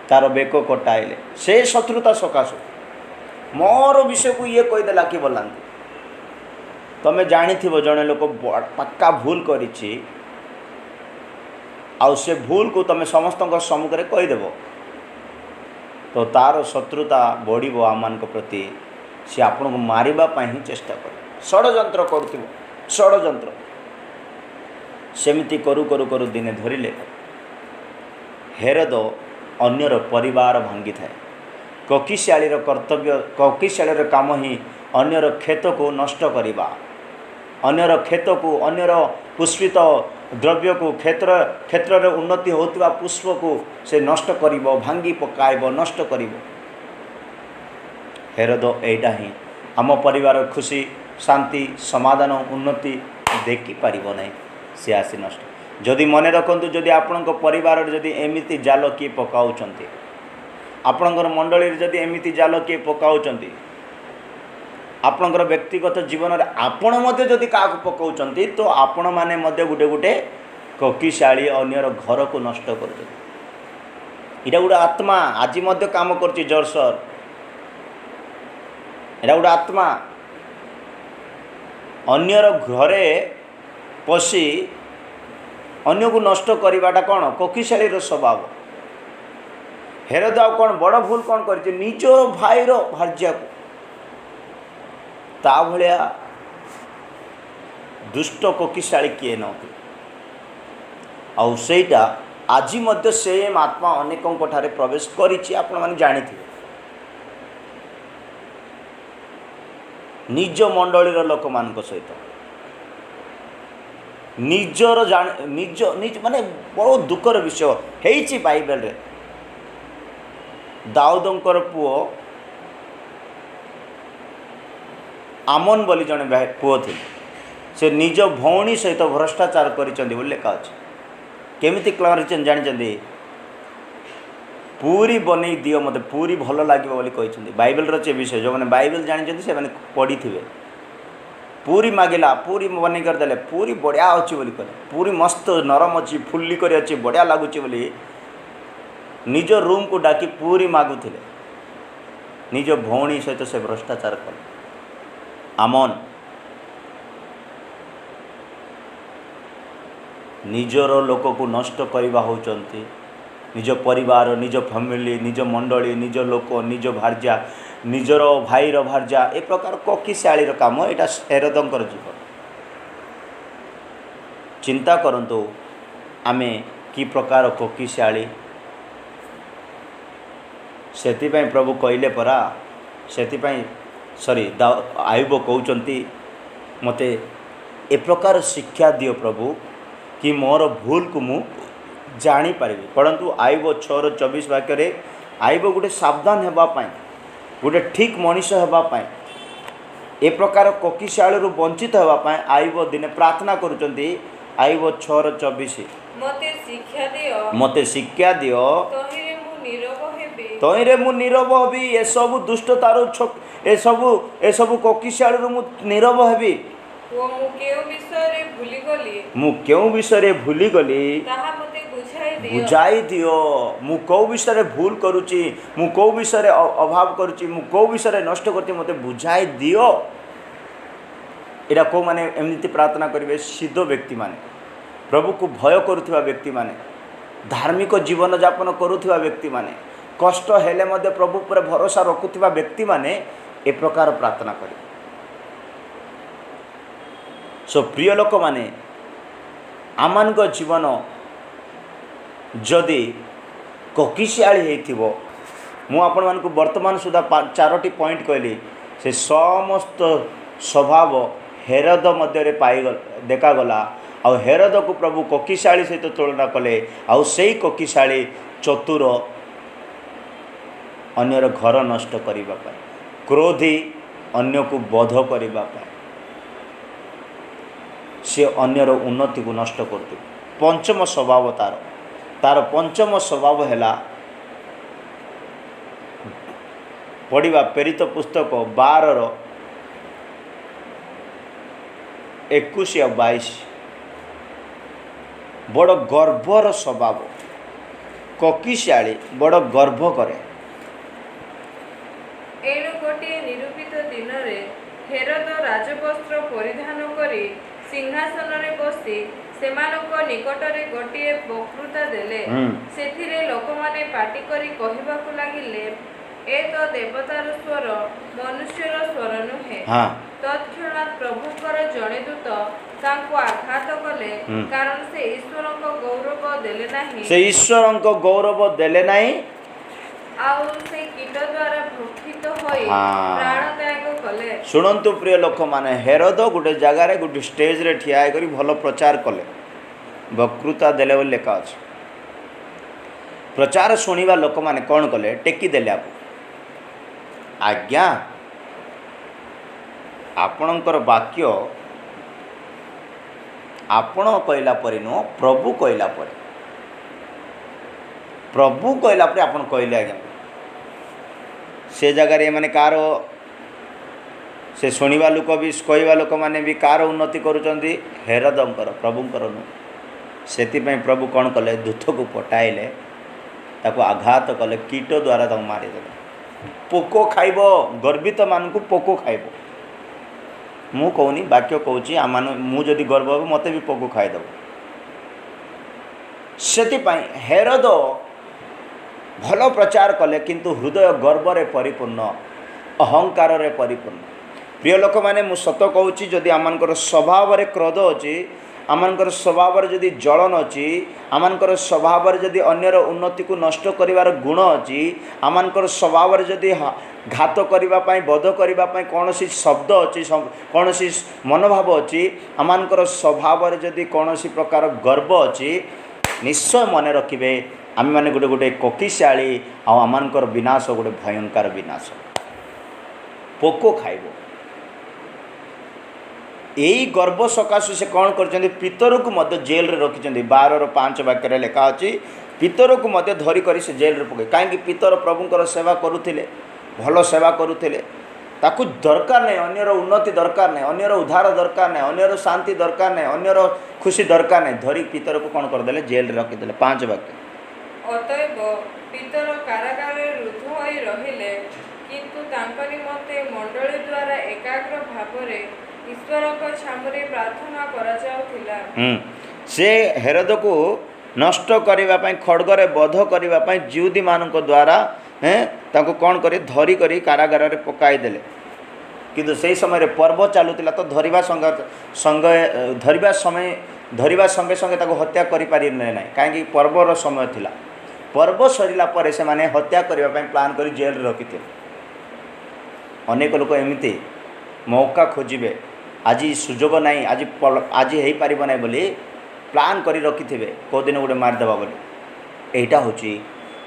तार बेक कटाइले। से शत्रुता सकाशु मोर विषय को ये कहीदेला कि बोलांती तमें जानी जड़े लोक पक्का भूल करिछि आउ से भूल को तमें समस्त सम्मुखें कहीदेव तो तार शत्रुता बढ़िबो आम प्रति। सी आपण को मारिबा ही चेष्टा कर षड्यंत्र करुथिबो, षड्यंत्र सेमिति करू करू करू दिने धरिले हेरोद अन्यर परिवार भांगी थाए। कोकिशालीर कर्तव्य, कोकिशालीर काम ही अन्यर खेत को नष्ट करिबा, अन्यर खेत को, अन्यर पुष्पित द्रव्य को, क्षेत्र रे उन्नति होतिबा पुष्प को से नष्ट करिबो, भांगी पकाइबो, नष्ट करिबो। हेरोद एटा ही आम परिवार खुशी शांति समाधान उन्नति देखि पारिबो नहीं, से आसी नष्ट। जदि मन रखंतु जदि आपणक परिवार जदि एमिति जाल किए पकाउचंती, आपणकर मंडली जदि एमिति जाल किए पकाउचंती, आपणकर व्यक्तिगत जीवन में आपण मध्य जदि का पकाउचंती तो आपण माने मध्य गुटे गुटे कोकिशाली अन्यर घर को नष्ट कर इटा गोटे आत्मा आज मध्य काम कर जोरसोर एटा गोटे आत्मा अन्यर घरे पशि अन्य को नष्ट करवाटा कौन कोकिशाली स्वभाव हेरोद आ कौन बड़ भूल कौन कर निज भाईर भार्या को ता भलिया दुष्ट कोकिशाली किए न आईटा आज मध्य सेम आत्मा अनेकों ठारे प्रवेश करिछि आपण माने जानिथिबे निज मंडलीर लोक मान सहित निजर निज निज माने बड़ दुखर विषय हेछि बाइबल रे दाऊदंकर पुओ आमन बोली जड़े पुओ थे से निज भौणी सहित भ्रष्टाचार कर लिखा अच्छे केमिति कर जानी पूरी बन दियो मत पूरी भल लगे कहते बाइबल रे विषय जो मैंने बाइबल जानी से पढ़ी थे पूरी मागिला पूरी बन करदे पूरी बढ़िया अच्छी बोली कहे पूरी मस्त नरम अच्छी फुल्ली कर अच्छी बढ़िया लगुच बोली निज रूम को डाकी पूरी मागुले निज भौणी सहित से भ्रष्टाचार कले आमन निजर लोक को नष्ट करवा होचंती निज परिवार निज फैमिली निज मंडली निज लोक निज भार्या निजर भाईर भार्या ए प्रकार कोकिशाली काम यहाँ हेरोदंकर जीवन चिंता करंतु आमे कि प्रकार कोकिशाली सेतिपाई प्रभु कहले परा सेतिपाई सॉरी आयुब कहउचंती मते ए प्रकार शिक्षा दियो प्रभु कि मोर भूल को मु जानी पारिबी परंतु आयुब 6:24 वाक्य आयुब गोटे सावधान हेबा पाई गोटे ठीक मनीष हेबा पाई ए प्रकार कोकिशाली रु वंचित हेबा पाई आयुब दिने प्रार्थना करूचंती आयुब 6:24 मते शिक्षा दियो तईरे मु नीरव हेबी ए सब दुष्टतार ए सब कोकिशाली मु नीरव हेबी मु क्यों विषय भूली गली बुझाई दियो मु कौ विषय भूल करुची मु कौ विषय अभाव करुची मु कौ विषय नष्ट करती मते बुझाई दियो एटा को माने एमनिति प्रार्थना करिवे सिद्ध व्यक्ति माने प्रभु को भय करुथिबा व्यक्ति माने धार्मिक जीवन यापन करुथिबा व्यक्ति माने कष्ट हेले मध्य प्रभु पर भरोसा रखुथिबा व्यक्ति माने ए प्रकार प्रार्थना करिवे सो प्रिय लोक माने आमान जीवन जदि कोकिशाली हेथिबो मु आपण मान को वर्तमान सुधा 4टी पॉइंट कहली से समस्त स्वभाव हेरोद मध्य पाईगल देखागला आ हेरोद को प्रभु कोकिशाली सहित तुलना कले आ सेई कोकिशाली चतुर अन्यर घर नष्ट करिबा पाई क्रोधी अन्य को बोध करिबा पाई से अन्यर उन्नति को नष्ट करते पंचम स्वभाव तार पंचम स्वभाव है पढ़ा प्रेरित पुस्तक 12:21-22 बड़ गर्वर स्वभाव कोकिशाली बड़ गर्व करे एणु गोटे निरूपित दिन में हेरोद राजवस्त्र परिधान करी सिंहासन रे बसी सेमानक निकटरे गोटे वक्तृता देले सेथिरे लोकमाने पाटी करी कहिबाकु लागिले ए तो देवतार स्वर मनुष्यर स्वर नुहे तत्क्षणात् प्रभुकर जणे दूत तांको आघात कले कारण से ईश्वरक गौरव देले नाही से ईश्वरक गौरव देले नाही आउ से कीट द्वारा भक्षित होई प्राणत्याग कले सुनंतु प्रिय लोक माने हेरोद गोटे जगार गोटे स्टेज रे ठिया करी भल प्रचार कले वक्तृता देले बोली लेखा अछि प्रचार सुनिबा लोक माने कौन कले टेकी देले आपु आज्ञा आपणकर वाक्य आपण कहला परे नो प्रभु कहला परे प्रभु कहला परे आपण कहले आज्ञा से जगार ये माने कार से शुणा लोक भी कहवा लोक मैंने भी कार उन्नति करुँच हेरोदंकर प्रभुंकर नु ସେଥିପାଇଁ ପ୍ରଭୁ କ'ଣ କଲେ ଦୂତକୁ ପଠାଇଲେ ତାକୁ ଆଘାତ କଲେ କୀଟ ଦ୍ୱାରା ତାକୁ ମାରିଦେଲେ। ପୋକ ଖାଇବ ଗର୍ବିତମାନଙ୍କୁ ପୋକ ଖାଇବ। ମୁଁ କହୁନି ବାକ୍ୟ କହୁଛି ମୁଁ ଯଦି ଗର୍ବ ହେବ ମୋତେ ବି ପୋକ ଖାଇଦେବ। ସେଥିପାଇଁ ହେରୋଦ ଭଲ ପ୍ରଚାର କଲେ କିନ୍ତୁ ହୃଦୟ ଗର୍ବରେ ପରିପୂର୍ଣ୍ଣ, ଅହଙ୍କାରରେ ପରିପୂର୍ଣ୍ଣ। ପ୍ରିୟ ଲୋକମାନେ ମୁଁ ସତ କହୁଛି ଯଦି ଆମମାନଙ୍କର ସ୍ୱଭାବରେ କ୍ରୋଧ ଅଛି, ଆମମାନଙ୍କର ସ୍ୱଭାବରେ ଯଦି ଜଳନ ଅଛି, ଆମମାନଙ୍କର ସ୍ୱଭାବରେ ଯଦି ଅନ୍ୟର ଉନ୍ନତିକୁ ନଷ୍ଟ କରିବାର ଗୁଣ ଅଛି, ଆମମାନଙ୍କର ସ୍ୱଭାବରେ ଯଦି ଘାତ କରିବା ପାଇଁ ବଧ କରିବା ପାଇଁ କୌଣସି ଶବ୍ଦ ଅଛି, କୌଣସି ମନୋଭାବ ଅଛି, ଆମମାନଙ୍କର ସ୍ୱଭାବରେ ଯଦି କୌଣସି ପ୍ରକାର ଗର୍ବ ଅଛି, ନିଶ୍ଚୟ ମନେ ରଖିବେ ଆମେମାନେ ଗୋଟେ କୋକିଶାଳୀ ଆଉ ଆମମାନଙ୍କର ବିନାଶ ଗୋଟେ ଭୟଙ୍କର ବିନାଶ। ପୋକ ଖାଇବ। ଏଇ ଗର୍ବ ସକାଶୁ ସେ କ'ଣ କରିଛନ୍ତି ପିତରକୁ ମଧ୍ୟ ଜେଲରେ ରଖିଛନ୍ତି। 12:5 ବାକ୍ୟରେ ଲେଖା ଅଛି ପିତରକୁ ମଧ୍ୟ ଧରିକରି ସେ ଜେଲରେ ପକାଇ। କାହିଁକି? ପିତର ପ୍ରଭୁଙ୍କର ସେବା କରୁଥିଲେ, ଭଲ ସେବା କରୁଥିଲେ। ତାକୁ ଦରକାର ନାହିଁ ଅନ୍ୟର ଉନ୍ନତି ଦରକାର ନାହିଁ, ଅନ୍ୟର ଉଦ୍ଧାର ଦରକାର ନାହିଁ, ଅନ୍ୟର ଶାନ୍ତି ଦରକାର ନାହିଁ, ଅନ୍ୟର ଖୁସି ଦରକାର ନାହିଁ। ଧରି ପିତରକୁ କ'ଣ କରିଦେଲେ ଜେଲରେ ରଖିଦେଲେ। 5 ବାକ୍ୟ। ଅତଏବ ପିତର କାରାଗାରରେ ରୁଦ୍ଧ ହୋଇ ରହିଲେ, କିନ୍ତୁ ତାଙ୍କ ନିମନ୍ତେ ମଣ୍ଡଳୀ ଦ୍ୱାରା ଏକାଗ୍ର ଭାବରେ ଈଶ୍ୱରଙ୍କ ଛାମୁରେ ପ୍ରାର୍ଥନା କରାଯାଉଥିଲା। ସେ ହେରୋଦକୁ ନଷ୍ଟ କରିବା ପାଇଁ, ଖଡ଼ଗରେ ବଧ କରିବା ପାଇଁ ଜିହୁଦୀମାନଙ୍କ ଦ୍ୱାରା ତାଙ୍କୁ କ'ଣ କରି ଧରିକରି କାରାଗାରରେ ପକାଇଦେଲେ। କିନ୍ତୁ ସେହି ସମୟରେ ପର୍ବ ଚାଲୁଥିଲା ତ ଧରିବା ସଙ୍ଗେ ସଙ୍ଗେ ତାକୁ ହତ୍ୟା କରିପାରିଲେ ନାହିଁ। କାହିଁକି? ପର୍ବର ସମୟ ଥିଲା। ପର୍ବ ସରିଲା ପରେ ସେମାନେ ହତ୍ୟା କରିବା ପାଇଁ ପ୍ଲାନ୍ କରି ଜେଲରେ ରଖିଥିଲେ। ଅନେକ ଲୋକ ଏମିତି ମୌକା ଖୋଜିବେ, ଆଜି ସୁଯୋଗ ନାହିଁ, ଆଜି ହେଇପାରିବ ନାହିଁ ବୋଲି ପ୍ଲାନ୍ କରି ରଖିଥିବେ କେଉଁଦିନ ଗୋଟେ ମାରିଦେବା ବୋଲି। ଏଇଟା ହେଉଛି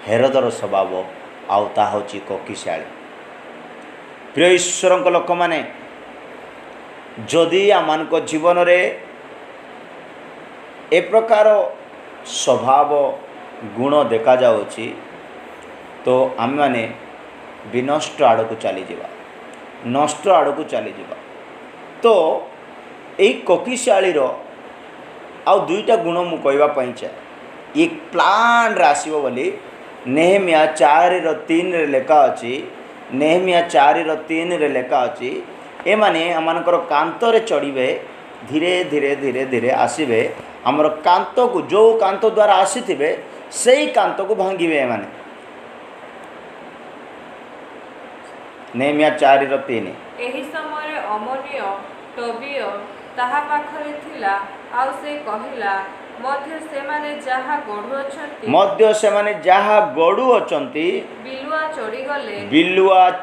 ହେରୋଦର ସ୍ୱଭାବ, ଆଉ ତାହା ହେଉଛି କୋକିଶାଳୀ। ପ୍ରିୟ ଈଶ୍ୱରଙ୍କ ଲୋକମାନେ, ଯଦି ଆମମାନଙ୍କ ଜୀବନରେ ଏ ପ୍ରକାର ସ୍ୱଭାବ ଗୁଣ ଦେଖାଯାଉଛି ତ ଆମେମାନେ ବିନଷ୍ଟ ଆଡ଼କୁ ଚାଲିଯିବା, ନଷ୍ଟ ଆଡ଼କୁ ଚାଲିଯିବା। ତ ଏଇ କୋକିଶାଳୀର ଆଉ 2ଟା ଗୁଣ ମୁଁ କହିବା ପାଇଁ ଚାହେଁ। ଏ ପ୍ଲାନ୍ରେ ଆସିବ ବୋଲି ନେହେମିଆ 4:3 ଲେଖା ଅଛି। ନେହେମିଆ 4:3 ଲେଖା ଅଛି ଏମାନେ ଆମମାନଙ୍କର କାନ୍ଥରେ ଚଢ଼ିବେ, ଧୀରେ ଧୀରେ ଧୀରେ ଧୀରେ ଆସିବେ, ଆମର କାନ୍ଥକୁ ଯେଉଁ କାନ୍ଥ ଦ୍ୱାରା ଆସିଥିବେ ସେଇ କାନ୍ଥକୁ ଭାଙ୍ଗିବେ ଏମାନେ। ନେହେମିଆ 4:3। ଏହି ସମୟରେ ଅମନୀୟ ଟୋବିୟ ତାହା ପାଖରେ ଥିଲା, ଆଉ ସେ କହିଲା, ମଧ୍ୟ ସେମାନେ ଯାହା ଗଢ଼ୁଅଛନ୍ତି ବିଲୁଆ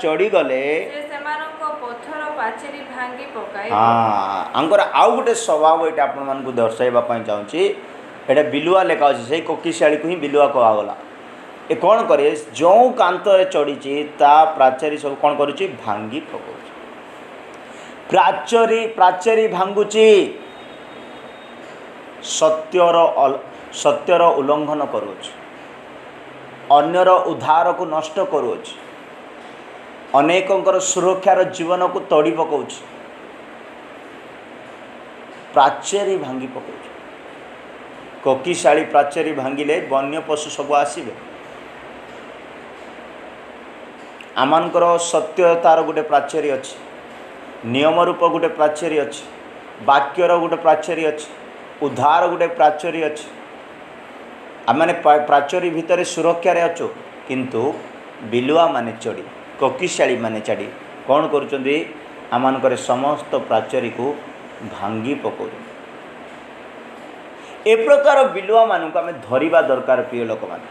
ଚଢ଼ିଗଲେ ସେ ସେମାନଙ୍କ ପଥର ପାଚେରୀ ଭାଙ୍ଗି ପକାଇବ। ଆଙ୍କର ଆଉ ଗୋଟେ ସ୍ୱଭାବ ଏଇଟା ଆପଣମାନଙ୍କୁ ଦର୍ଶାଇବା ପାଇଁ ଚାହୁଁଛି। ଏଇଟା ବିଲୁଆ ଲେଖା ଅଛି, ସେଇ କୋକିଶାଳୀକୁ ହିଁ ବିଲୁଆ କୁହାଗଲା। ଏ କ'ଣ କରେ? ଯେଉଁ କାନ୍ଥରେ ଚଢ଼ିଛି ତା ପ୍ରାଚେରୀ ସବୁ କ'ଣ କରୁଛି? ଭାଙ୍ଗି ପକାଉଛି। ପ୍ରାଚେରୀ ଭାଙ୍ଗୁଛି, ସତ୍ୟର ଉଲ୍ଲଙ୍ଘନ କରୁଅଛି, ଅନ୍ୟର ଉଦ୍ଧାରକୁ ନଷ୍ଟ କରୁଅଛି, ଅନେକଙ୍କର ସୁରକ୍ଷାର ଜୀବନକୁ ତୋଡ଼ି ପକାଉଛି, ପ୍ରାଚେରୀ ଭାଙ୍ଗି ପକାଉଛି। କୋକିଶାଳୀ ପ୍ରାଚେରୀ ଭାଙ୍ଗିଲେ ବନ୍ୟ ପଶୁ ସବୁ ଆସିବେ। ଆମମାନଙ୍କର ସତ୍ୟତାର ଗୋଟେ ପ୍ରାଚେରୀ ଅଛି, ନିୟମ ରୂପ ଗୋଟେ ପ୍ରାଚେରୀ ଅଛି, ବାକ୍ୟର ଗୋଟେ ପ୍ରାଚେରୀ ଅଛି, ଉଦ୍ଧାର ଗୋଟେ ପ୍ରାଚେରୀ ଅଛି। ଆମମାନେ ପ୍ରାଚେରୀ ଭିତରେ ସୁରକ୍ଷାରେ ଅଛୁ, କିନ୍ତୁ ବିଲୁଆମାନେ ଚଢ଼ି, କୋକିଶାଳୀମାନେ ଚଢ଼ି କ'ଣ କରୁଛନ୍ତି? ଆମମାନଙ୍କର ସମସ୍ତ ପ୍ରାଚେରୀକୁ ଭାଙ୍ଗି ପକାଉଛନ୍ତି। ଏ ପ୍ରକାର ବିଲୁଆମାନଙ୍କୁ ଆମେ ଧରିବା ଦରକାର। ପ୍ରିୟ ଲୋକମାନେ,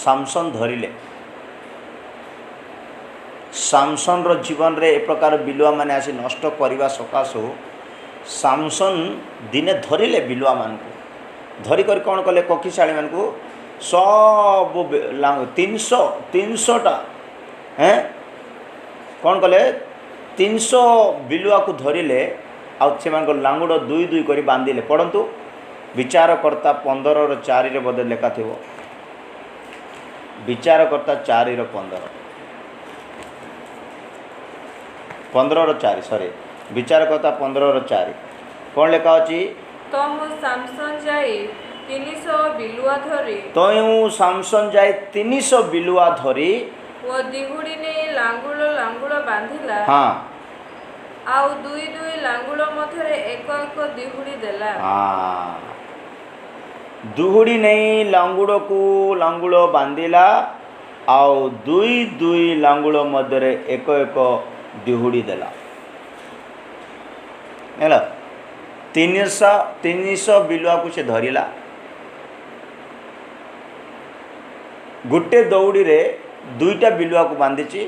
ସାମସନ୍ ଧରିଲେ, ସାମସନ୍ର ଜୀବନରେ ଏ ପ୍ରକାର ବିଲୁଆମାନେ ଆସି ନଷ୍ଟ କରିବା ସକାଶୁ ସାମସନ୍ ଦିନେ ଧରିଲେ ବିଲୁଆମାନଙ୍କୁ। ଧରିକରି କ'ଣ କଲେ? କୋକିଶାଳୀମାନଙ୍କୁ ସବୁ 300ଟା କ'ଣ କଲେ? 300 ବିଲୁଆକୁ ଧରିଲେ, ଆଉ ସେମାନଙ୍କ ଲାଙ୍ଗୁଡ଼ 2 କରି ବାନ୍ଧିଲେ। ପଢ଼ନ୍ତୁ ବିଚାରକର୍ତ୍ତା 15:4 ବୋଧେ ଲେଖା ଥିବ। ବିଚାରକର୍ତ୍ତା 4:15 ବିଚାରକର୍ତ୍ତା 15:4। କ'ଣ ଲେଖା ଅଛି? ତମୁ ସାମସନ୍ ଯାଇ 300 ବିଲୁଆ ଧରି ତୟୁଁ ସାମସନ୍ ଯାଇ 300 ବିଲୁଆ ଧରି ଓ ଦିହୁଡ଼ି ନେଇ ଲାଙ୍ଗୁଳ ଲାଙ୍ଗୁଳ ବାନ୍ଧିଲା। ହଁ ଆଉ ଦୁଇ ଦୁଇ ଲାଙ୍ଗୁଳ ମଧ୍ୟରେ ଏକ ଏକ ଦିହୁଡ଼ି ଦେଲା। ଦୁହୁଡ଼ି ନେଇ ଲାଙ୍ଗୁଡ଼କୁ ଲାଙ୍ଗୁଳ ବାନ୍ଧିଲା ଆଉ ଦୁଇ ଦୁଇ ଲାଙ୍ଗୁଳ ମଧ୍ୟରେ ଏକ ଏକ ଦିହୁଡ଼ି ଦେଲା। ହେଲା, 300 ବିଲୁଆକୁ ସେ ଧରିଲା। ଗୋଟେ ଦଉଡ଼ିରେ ଦୁଇଟା ବିଲୁଆକୁ ବାନ୍ଧିଛି,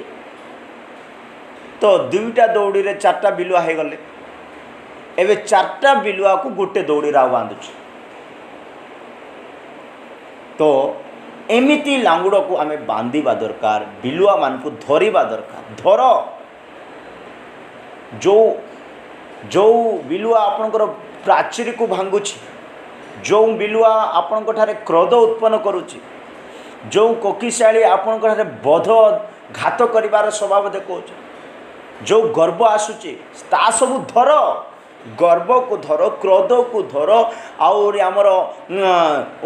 ତ ଦୁଇଟା ଦଉଡ଼ିରେ 4ଟା ବିଲୁଆ ହେଇଗଲେ। ଏବେ 4ଟା ବିଲୁଆକୁ ଗୋଟେ ଦଉଡ଼ିରେ ଆଉ ବାନ୍ଧୁଛି। ତ ଏମିତି ଲାଙ୍ଗୁଡ଼କୁ ଆମେ ବାନ୍ଧିବା ଦରକାର, ବିଲୁଆମାନଙ୍କୁ ଧରିବା ଦରକାର। ଧର, ଯେଉଁ ବିଲୁଆ ଆପଣଙ୍କର ପ୍ରାଚୀରକୁ ଭାଙ୍ଗୁଛି, ଯେଉଁ ବିଲୁଆ ଆପଣଙ୍କଠାରେ କ୍ରୋଧ ଉତ୍ପନ୍ନ କରୁଛି, ଯେଉଁ କୋକିଶାଳୀ ଆପଣଙ୍କଠାରେ ବଧ ଘାତ କରିବାର ସ୍ୱଭାବ ଦେଖାଉଛି, ଯେଉଁ ଗର୍ବ ଆସୁଛି, ତା ସବୁ ଧର। ଗର୍ବକୁ ଧର, କ୍ରୋଧକୁ ଧର, ଆହୁରି ଆମର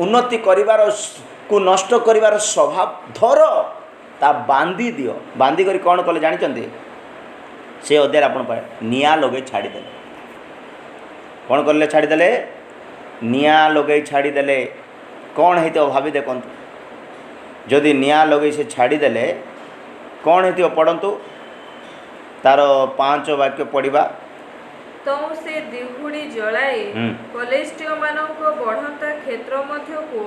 ଉନ୍ନତି କରିବାର କୁ ନଷ୍ଟ କରିବାର ସ୍ୱଭାବ ଧର, ତା ବାନ୍ଧି ଦିଅ। ବାନ୍ଧି କରି କ'ଣ କଲେ ଜାଣିଛନ୍ତି? ସେ ଅଧ୍ୟାୟରେ ଆପଣ ନିଆଁ ଲଗାଇ ଛାଡ଼ିଦେଲେ। କ'ଣ କଲେ? ଛାଡ଼ିଦେଲେ। ନିଆଁ ଲଗାଇ ଛାଡ଼ିଦେଲେ। କ'ଣ ହେଇଥିବ ଭାବି ଦେଖନ୍ତୁ। ଯଦି ନିଆଁ ଲଗାଇ ସେ ଛାଡ଼ିଦେଲେ କ'ଣ ହେଇଥିବ ପଢ଼ନ୍ତୁ। ତାର 5 ବାକ୍ୟ ପଢ଼ିବା। ତମୁ ସେ ଦିହୁଡ଼ି ଜଳାଇ କଲେଷ୍ଟିୟମାନଙ୍କ ବଢ଼ନ୍ତା କ୍ଷେତ୍ର ମଧ୍ୟକୁ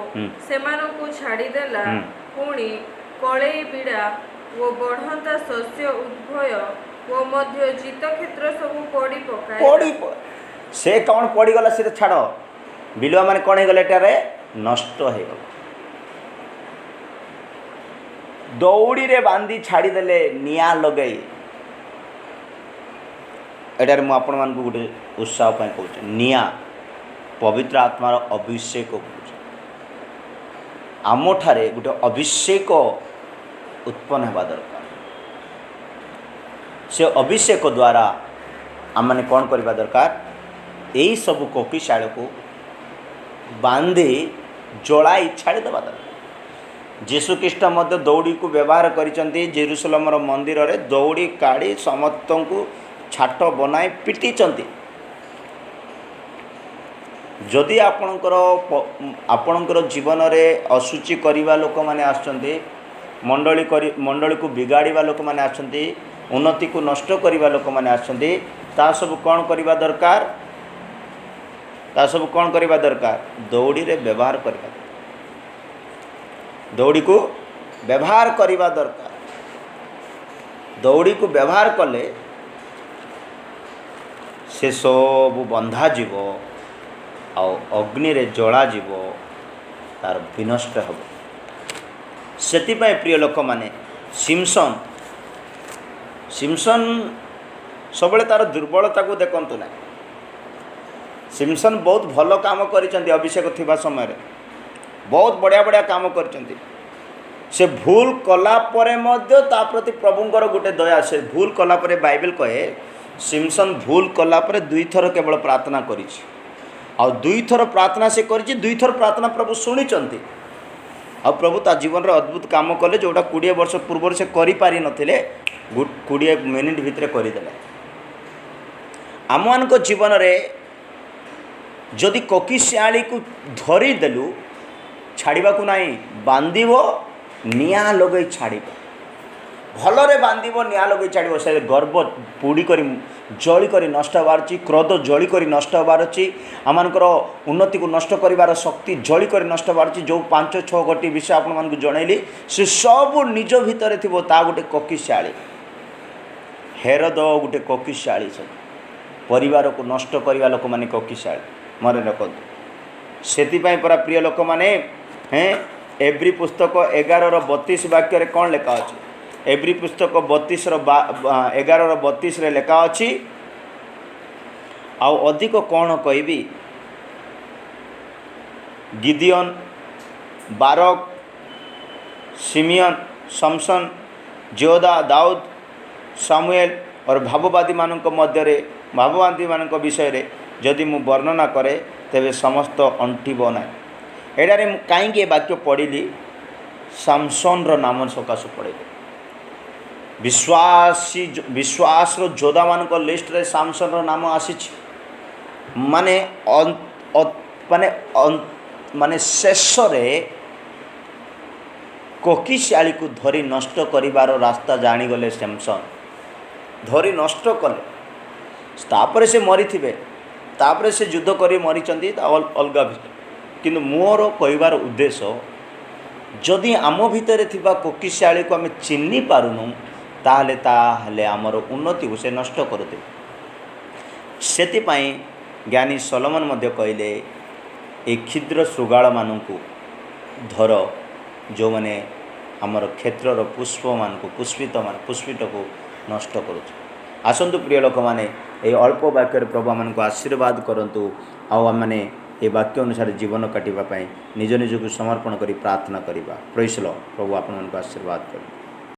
ସେମାନଙ୍କୁ ଛାଡ଼ିଦେଲା। ପୁଣି କଳେଇ ବିଡ଼ା ଓ ବଢ଼ନ୍ତା ଶସ୍ୟ ଉଦ୍ଭୟ ଓ ମଧ୍ୟ ଜିତ କ୍ଷେତ୍ର ସବୁ ପୋଡ଼ି ପକାଇଲା। ସେ କ'ଣ ପଡ଼ିଗଲା? ସେ ଛାଡ଼, ବିଲୁଆମାନେ କ'ଣ ହେଇଗଲେ? ଏଠାରେ ନଷ୍ଟ ହେଇଗଲା। ଦଉଡ଼ିରେ ବାନ୍ଧି ଛାଡ଼ିଦେଲେ ନିଆଁ ଲଗାଇ। ଏଠାରେ ମୁଁ ଆପଣମାନଙ୍କୁ ଗୋଟେ ଉତ୍ସାହ ପାଇଁ କହୁଛି, ନିଆଁ ପବିତ୍ର ଆତ୍ମାର ଅଭିଷେକ କହୁଛି। ଆମଠାରେ ଗୋଟେ ଅଭିଷେକ ଉତ୍ପନ୍ନ ହେବା ଦରକାର। ସେ ଅଭିଷେକ ଦ୍ୱାରା ଆମମାନେ କ'ଣ କରିବା ଦରକାର? ଏହି ସବୁ କୋକିଶାଳକୁ ବାନ୍ଧି ଜଳାଇ ଛାଡ଼ିଦେବା ଦରକାର। ଯୀଶୁଖ୍ରୀଷ୍ଟ ମଧ୍ୟ ଦଉଡ଼ିକୁ ବ୍ୟବହାର କରିଛନ୍ତି। ଜେରୁସଲମର ମନ୍ଦିରରେ ଦଉଡ଼ି କାଢ଼ି ସମସ୍ତଙ୍କୁ ଛାଟ ବନାଇ ପିଟିଛନ୍ତି। ଯଦି ଆପଣଙ୍କର ଜୀବନରେ ଅଶୁଚି କରିବା ଲୋକମାନେ ଆସୁଛନ୍ତି, ମଣ୍ଡଳୀକୁ ବିଗାଡ଼ିବା ଲୋକମାନେ ଆସୁଛନ୍ତି, ଉନ୍ନତିକୁ ନଷ୍ଟ କରିବା ଲୋକମାନେ ଆସୁଛନ୍ତି, ତା ସବୁ କ'ଣ କରିବା ଦରକାର? ଦଉଡ଼ିରେ ବ୍ୟବହାର କରିବା। ଦଉଡ଼ିକୁ ବ୍ୟବହାର କରିବା ଦରକାର। ଦଉଡ଼ିକୁ ବ୍ୟବହାର କଲେ ସେ ସବୁ ବନ୍ଧାଯିବ ଆଉ ଅଗ୍ନିରେ ଜଳାଯିବ, ତାର ବିନଷ୍ଟ ହେବ। ସେଥିପାଇଁ ପ୍ରିୟ ଲୋକମାନେ, ସିମସନ୍ ସବୁବେଳେ ତାର ଦୁର୍ବଳତାକୁ ଦେଖନ୍ତୁ ନାହିଁ। ସିମସନ୍ ବହୁତ ଭଲ କାମ କରିଛନ୍ତି। ଅଭିଷେକ ଥିବା ସମୟରେ ବହୁତ ବଢ଼ିଆ କାମ କରିଛନ୍ତି। ସେ ଭୁଲ କଲା ପରେ ମଧ୍ୟ ତା ପ୍ରତି ପ୍ରଭୁଙ୍କର ଗୋଟେ ଦୟା। ସେ ଭୁଲ କଲା ପରେ ବାଇବେଲ କହେ ସିମସନ୍ ଭୁଲ କଲା ପରେ 2 ଥର କେବଳ ପ୍ରାର୍ଥନା କରିଛି। ଆଉ 2 ଥର ପ୍ରାର୍ଥନା ସେ କରିଛି, 2 ଥର ପ୍ରାର୍ଥନା ପ୍ରଭୁ ଶୁଣିଛନ୍ତି। ଆଉ ପ୍ରଭୁ ତା ଜୀବନରେ ଅଦ୍ଭୁତ କାମ କଲେ, ଯେଉଁଟା 20 ବର୍ଷ ପୂର୍ବରୁ ସେ କରିପାରିନଥିଲେ 20 ମିନିଟ୍ ଭିତରେ କରିଦେଲେ। ଆମମାନଙ୍କ ଜୀବନରେ ଯଦି କୋକିଶିଆଳିକୁ ଧରିଦେଲୁ, ଛାଡ଼ିବାକୁ ନାହିଁ, ବାନ୍ଧିବ, ନିଆଁ ଲଗାଇ ଛାଡ଼ିବ। ଭଲରେ ବାନ୍ଧିବ, ନିଆଁ ଲଗାଇ ଛାଡ଼ିବ। ସେ ଗର୍ବ ପୋଡ଼ି କରି ଜଳି କରି ନଷ୍ଟ ହେବାର ଅଛି, କ୍ରୋଧ ଜଳି କରି ନଷ୍ଟ ହେବାର ଅଛି, ଆମମାନଙ୍କର ଉନ୍ନତିକୁ ନଷ୍ଟ କରିବାର ଶକ୍ତି ଜଳି କରି ନଷ୍ଟ ହେବାର ଅଛି। ଯେଉଁ 5-6 ଗୋଟି ବିଷୟ ଆପଣମାନଙ୍କୁ ଜଣାଇଲି, ସେ ସବୁ ନିଜ ଭିତରେ ଥିବ। ତା ଗୋଟେ କୋକିଶିଆଳି, ହେରୋଦ ଗୋଟେ କୋକିଶିଆଳି। ସବୁ ପରିବାରକୁ ନଷ୍ଟ କରିବା ଲୋକମାନେ କୋକିଶିଆଳି, ମନେ ରଖନ୍ତୁ। ସେଥିପାଇଁ ପରା ପ୍ରିୟ ଲୋକମାନେ, ଏବ୍ରୀ ପୁସ୍ତକ 11:32 ବାକ୍ୟରେ କ'ଣ ଲେଖା ଅଛି? ଏବ୍ରୀ ପୁସ୍ତକ 11:32ରେ ଲେଖା ଅଛି। ଆଉ ଅଧିକ କ'ଣ କହିବି? ଗିଦିଓନ୍, ବାରକ୍, ସିମିୟନ୍, ଶମସନ୍, ଯୋଧା, ଦାଉଦ, ସାମୁଏଲ ଓ ଭାବବାଦୀମାନଙ୍କ ବିଷୟରେ जदि मु वर्णना करे तेबे समस्त अंटिब ना। एडारे कहीं वाक्य पढ़ी सामसन नाम सकाश पढ़े विश्वास जोधा मान लिस्ट रे सामसन नाम आसी माने माने माने शेष रे कोकिशाली को धरी नष्ट करिवार रास्ता जानीगले सैमसन धरी नष्ट कले तापर से मरी थे तापर से युद्ध कर मरी अलग किंतु मोर कहबार उद्देश्य जदि आम भितर थिबा कोकिशाली को आम चिन्ह पारुनु ताहले आमर उन्नति को से नष्ट करते सेतिपाई ज्ञानी सलोमन मध्य कहले ए क्षुद्र शृगाल मानू धर जो मैंने आमर क्षेत्र पुष्प मान को पुष्पित को नष्ट करुच। आसतु प्रिय लोक मैंने ये अल्प वाक्य प्रभु आम को आशीर्वाद करंतु आने ये वाक्य अनुसार जीवन काटिबा निज निज को समर्पण करी प्रार्थना करिबा। Praise the Lord. प्रभु आपन को आशीर्वाद करू।